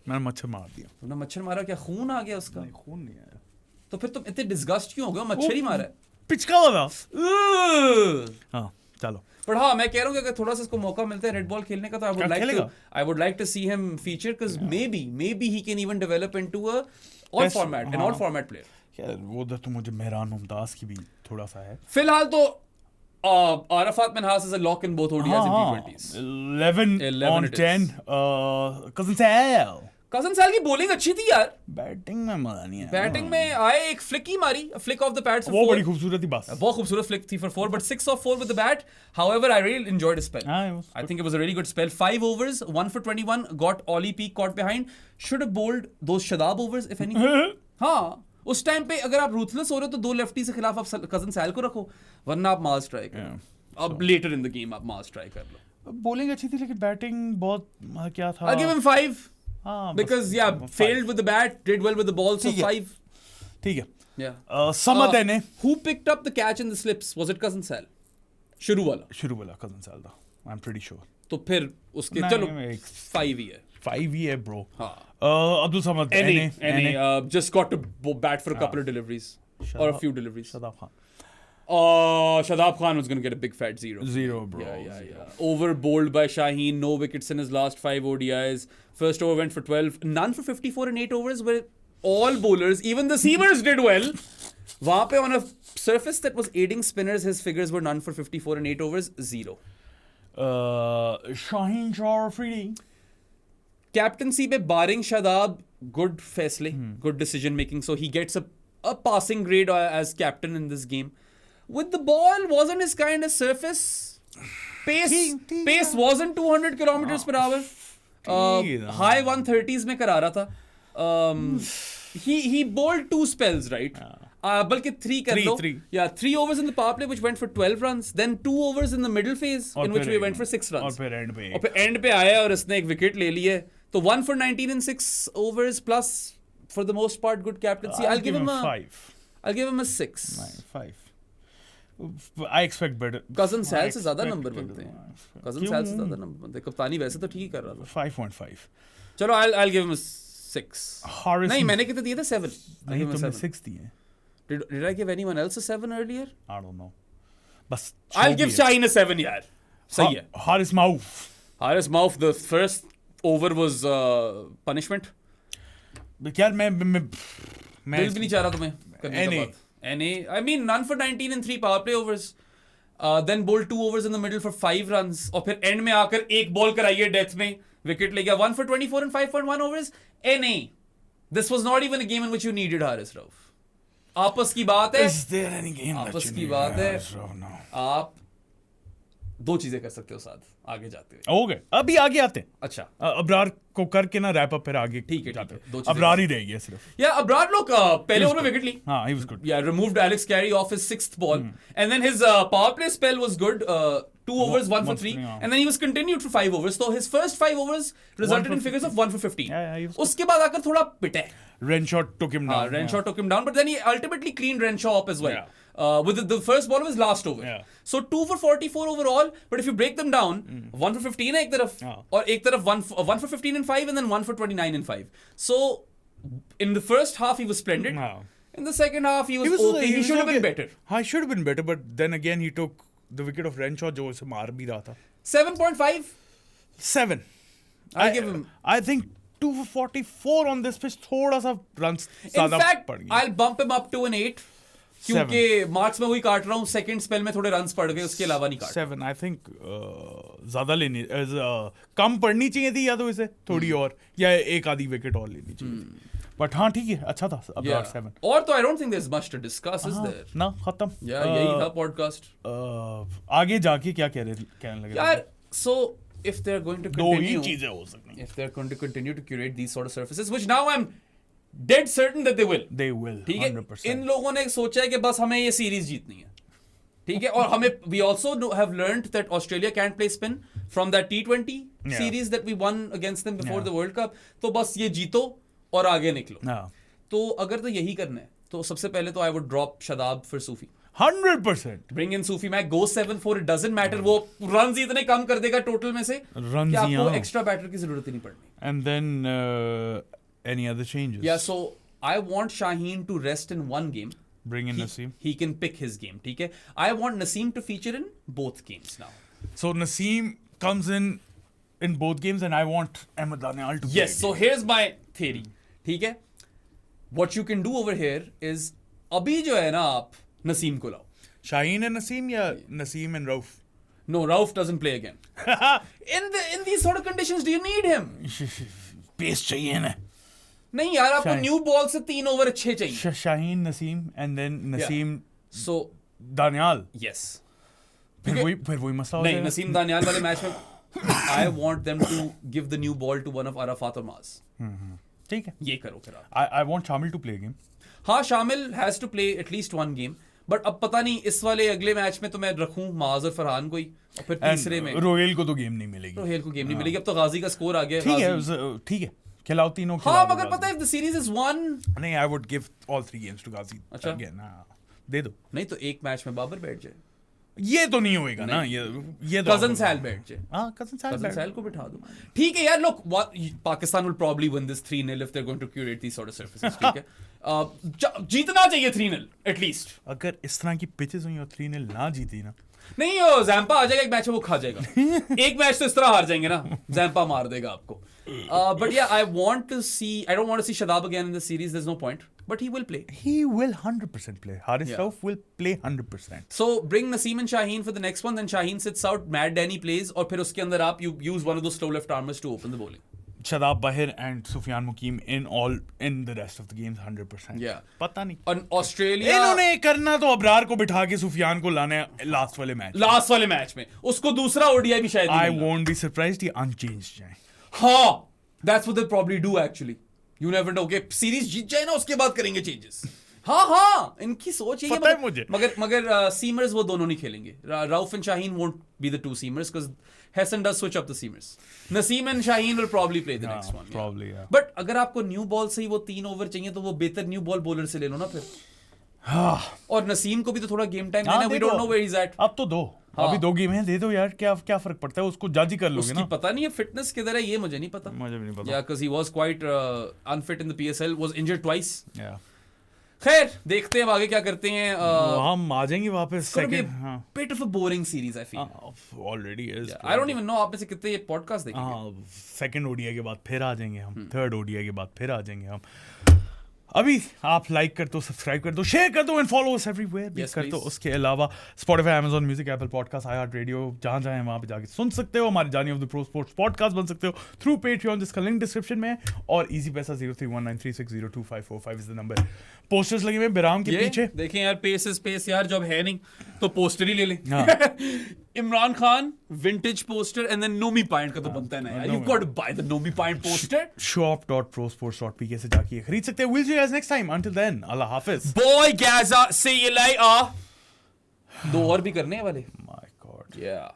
मैंने मच्छर मार दिया. तुमने मच्छर मारा, क्या खून आ गया उसका? खून नहीं आया. तो फिर तुम इतने डिस्गस्ट क्यों हो गए? मच्छर ही मारा है. पिचका वाला. हाँ चलो. पर हाँ, मैं कह रहा हूँ कि अगर थोड़ा सा इसको मौका मिलता है रेड बॉल खेलने का तो I would like to see him feature because maybe he can even develop into a all format player. वो तो मुझे मेहरान मुमताज की भी थोड़ा सा है. फिलहाल तो Arafat Minhas is a lock in both ODIs and T20s. 11 on 10. Cousin Sal की bowling अच्छी थी यार. बैटिंग में मजा नहीं आया. बैटिंग में आए एक flick ही मारी, a flick off the pads for 4. वो बड़ी खूबसूरत थी बस. बहुत खूबसूरत flick थी for 4, but 6 off 4 with the bat. However, I really enjoyed his spell. I think it was a really good spell. 5 overs, 1 for 21, got Ollie Peak caught behind. Should have bowled those Shadab overs if anything. हाँ, उस time पे अगर आप ruthless हो रहे हो तो 2 lefty से खिलाफ आप कजन सैल को रखो, वरना आप मार्स ट्राई करो. अब लेटर इन द गेम आप मार्स ट्राई कर लो. बॉलिंग अच्छी थी लेकिन बैटिंग बहुत क्या था. I'll give him 5. Because failed with the bat, did well with the ball, so 5. ठीक है. Yeah. समझ ने. Who picked up the catch in the slips? Was it Cousin Sal? शुरू वाला Cousin Sal था. I'm pretty sure. तो फिर उसके चलो 5 ही है. 5 ही है bro. हाँ. Abdul Samad. NA. Just got to bat for a couple of deliveries. Or a few deliveries. Shadab Khan. Shadab Khan was going to get a big fat 0. 0, bro. Yeah. Over bowled by Shaheen, no wickets in his last 5 ODIs. First over went for 12. None for 54 in 8 overs where all bowlers, even the seamers did well. Wahan pe on a surface that was aiding spinners, his figures were none for 54 in 8 overs, 0. Shaheen Shah Afridi. Captaincy pe barring Shadab, good faisle, good decision making. So he gets a passing grade as captain in this game. With the ball, wasn't his kind of surface. Pace wasn't 200 kilometers per hour. High 130s में करा रहा था. He bowled 2 spells, right? बल्कि 3 कर लो. Yeah, 3 overs in the power play which went for 12 runs. Then 2 overs in the middle phase in which we went for 6 runs. और फिर end पे आया और इसने एक wicket ले ली है. तो 1 for 19 in 6 overs plus for the most part good captaincy. I'll give him a 5. I'll give him a 6. 5. I expect better. Cousin Sal से ज़्यादा नंबर बनते हैं. Cousin Sal से ज़्यादा नंबर बनते हैं. कप्तानी वैसे तो ठीक कर रहा था. 5.5. चलो I'll give him a 6. नहीं, मैंने कितने दिए थे? 7. नहीं, तुमने 6 दिए. Did I give anyone else a 7 earlier? I don't know. बस I'll give Shaheen a 7 यार. सही है. Haris Mauf. The first over was punishment. यार मैं दिल भी नहीं चाह रहा तुम्हें करने का बात. NA. I mean, none for 19 in 3 power play overs. Then bowled 2 overs in the middle for 5 runs. और फिर end में आकर एक ball कराइए डेथ में. Wicket ले गया. 1 for 24 in 5.1 overs. NA. This was not even a game in which you needed Haris Rauf. आपस की बात है. Is there any game आपस की बात है. आप दो चीजें कर सकते हो साथ आगे जाते हुए। ओके अभी आगे आते हैं। अच्छा अबरार को करके ना रैप अप फिर आगे ठीक है जाते दो हैं। चीजें अबरार ही रहेगी सिर्फ। या अबरार लोग पहले ओवर में विकेट ली। हाँ he was good. Yeah, removed Alex Carey off his 6th ball, and then his power play spell was good. 2 overs, 1 for 3, yeah. and then he was continued for 5 overs. So his first 5 overs resulted in figures of 1 for 15. Yeah, he was good. उसके बाद आकर थोड़ा पिटे। Renshaw took him down. Renshaw took him down, but then he ultimately cleaned Renshaw up as well. Yeah. With the first ball of his last over. Yeah. So 2 for 44 overall, but if you break them down, 1 for 15 है एक तरफ, और एक तरफ 1 for 15 and 5, and then 1 for 29 and 5. So in the first half he was splendid. Yeah. In the second half he was okay. He should have been better. हाँ should have been better, but then again he took the wicket of Renshaw जो उसे मार भी रहा था। 7.5. 7. I give him. I think 2 for 44 on this pitch थोड़ा सा runs In ज़्यादा fact, पड़ गया। I'll bump him up to an 8. क्योंकि मार्क्स में वही काट रहा हूँ, सेकंड स्पेल में थोड़े रन्स पड़ गए, उसके अलावा नहीं काट। 7 I think ज़्यादा लेनी कम पड़नी चाहिए थी, या तो इसे थोड़ी और, या एक आधी विकेट और लेनी चाहिए थी। बट हाँ ठीक है, अच्छा था अबरार 7। और तो I don't think there's much to discuss, is there? ना खत्म। यही था पॉडकास्ट। आगे जाके क्या कहने लगे यार, so if they're going to दो ही continue, चीजें हो सकती हैं। if they're going to continue to curate these sort of surfaces, which now I'm dead certain that they will. They will, ठीक है, 100%। इन लोगों ने सोचा है कि बस हमें ये सीरीज जीतनी है, ठीक है, और हमें we also have learned that Australia can't play spin from that T20 series that we won against them before the World Cup. तो बस ये जीतो और आगे निकलो। तो अगर तो यही करना है, तो सबसे पहले तो I would drop Shadab for Sufi. 100%। Bring in Sufi Mac, go 7-4, it doesn't matter, वो runs इतने कम कर देगा टोटल में से कि आपको एक्स्ट्रा बैटर की जरूरत ही नहीं पड़नी। And then any other changes? Yeah, so I want Shaheen to rest in one game. Bring in Naseem. He can pick his game, ठीक है? I want Naseem to feature in both games now. So Naseem comes in both games, and I want Ahmed Danial to play. Yes, so here's my theory, ठीक है? What you can do over here is अभी जो है ना आप Naseem को लाओ. Shaheen and Naseem, या Naseem and Rauf? No, Rauf doesn't play again. In these sort of conditions, do you need him? Pace चाहिए ना? नहीं यार, आपको न्यू बॉल से 3 ओवर अच्छे चाहिए। Shaheen, Naseem, and then Naseem, so Danial. Yes. फिर वही मसला हो नहीं, जाएगा। नसीम दानियाल वाले मैच में I want them to give the new ball to one of Arafat or Maaz. ठीक है। ये करो फिर आप। I want Shamil to play a game. हाँ, शामिल has to play at least one game. But अब पता नहीं इस वाले अगले मैच में तो मैं रखूं माज और फरहान को ही, और फिर तीसरे में रोहेल को तो गेम नहीं मिलेगी। रोहेल को गेम नहीं मिलेगी। अब तो गाजी का स्कोर आ गया। ठीक है, खिलाओ तीनों। हाँ, मगर पता है if the series is won, नहीं, I would give all 3 games to Ghazi. अच्छा, again, दे दो। नहीं तो एक मैच में बाबर बैठ जाए। ये तो नहीं होएगा ना, ये कजन सैल बैठ जाए। हाँ, कजन सैल को बिठा दो। ठीक है यार, look, Pakistan will probably win this 3-0 if they're going to curate these sort of surfaces, ठीक है? जीतना चाहिए 3-0 at least। अगर इस तरह की पिचेस हुई और 3-0 ना जीती ना, नहीं, जैम्पा आ जाएगा एक मैच में, वो खा जाएगा। एक मैच तो इस तरह हार जाएंगे ना, जैम्पा मार देगा आपको। But yeah, I don't want to see Shadab again in the series. There's no point. But he will play. He will 100% play. Haris Rauf will play 100%. So bring Naseem and Shaheen for the next one. Then Shaheen sits out. Matt Danny plays. और फिर उसके अंदर आप you use one of those slow left armers to open the bowling. Shadab Bahir and Sufyan Mukim in the rest of the games 100%. Yeah. पता नहीं। और Australia इन्होंने करना तो अबरार को बिठा के सुफियान को लाने लास्ट वाले मैच में उसको दूसरा ODI भी शायद I won't be surprised ये unchanged जाए। हाँ, that's what they'll probably do actually. You never know. कि सीरीज जीत जाए ना, उसके बाद करेंगे चेंजेस। हाँ, इनकी सोच यही है मुझे। मगर सीमर्स वो दोनों नहीं खेलेंगे। Rauf and Shaheen won't be the 2 seamers because Hassan does switch up the seamers. Naseem and Shaheen will probably play the next one. Probably, yeah. But अगर आपको न्यू बॉल से ही वो 3 ओवर चाहिए, तो वो बेहतर न्यू बॉल बॉलर से ले लो ना फिर। और नसीम को भी तो थोड़ा गेम टाइम देना। We don't know where he's at. अब तो दो, अभी 2 गेम हैं, दे दो यार, क्या फर्क पड़ता है, उसको जज ही कर लोगे ना। उसकी पता नहीं है फिटनेस किधर है, ये मुझे नहीं पता। मुझे भी नहीं पता। Yeah, because he was quite unfit in the PSL, was injured twice. Yeah. खैर, देखते हैं आगे क्या करते हैं। हम आ जाएंगे वापस second. Bit of a boring series I feel. Already is. I don't even know आप में से कितने ये पॉडकास्ट देखेंगे। सेकंड ODI के बाद फिर आ जाएंगे हम, थर्ड ODI के बाद फिर आ जाएंगे हम। अभी आप लाइक कर दो, सब्सक्राइब कर दो, शेयर कर दो एंड फॉलो अस एवरीवेयर भी कर दो। उसके अलावा Spotify, Amazon Music, Apple Podcast, iHeartRadio, जहाँ जाए वहाँ पे जाके सुन सकते हो। हमारे जानी of the pro sports podcast बन सकते हो थ्रू Patreon, जिसका लिंक डिस्क्रिप्शन में है। और इजी पैसा 031936025545 इज द नंबर। पोस्टर्स लगे हुए बिराम के पीछे। देखें यार, पेस यार, जब है नहीं तो पोस्टर ही ले लें। Imran Khan vintage poster and then Nomi Pint का तो बनता है ना यार. You've got to buy the Nomi Pint poster. shop.prosports.pk से जाके खरीद सकते हैं. We'll see you guys next time. Until then, Allah Hafiz. Boy Gaza, see you later. 2 और भी करने हैं वाले. My God. Yeah.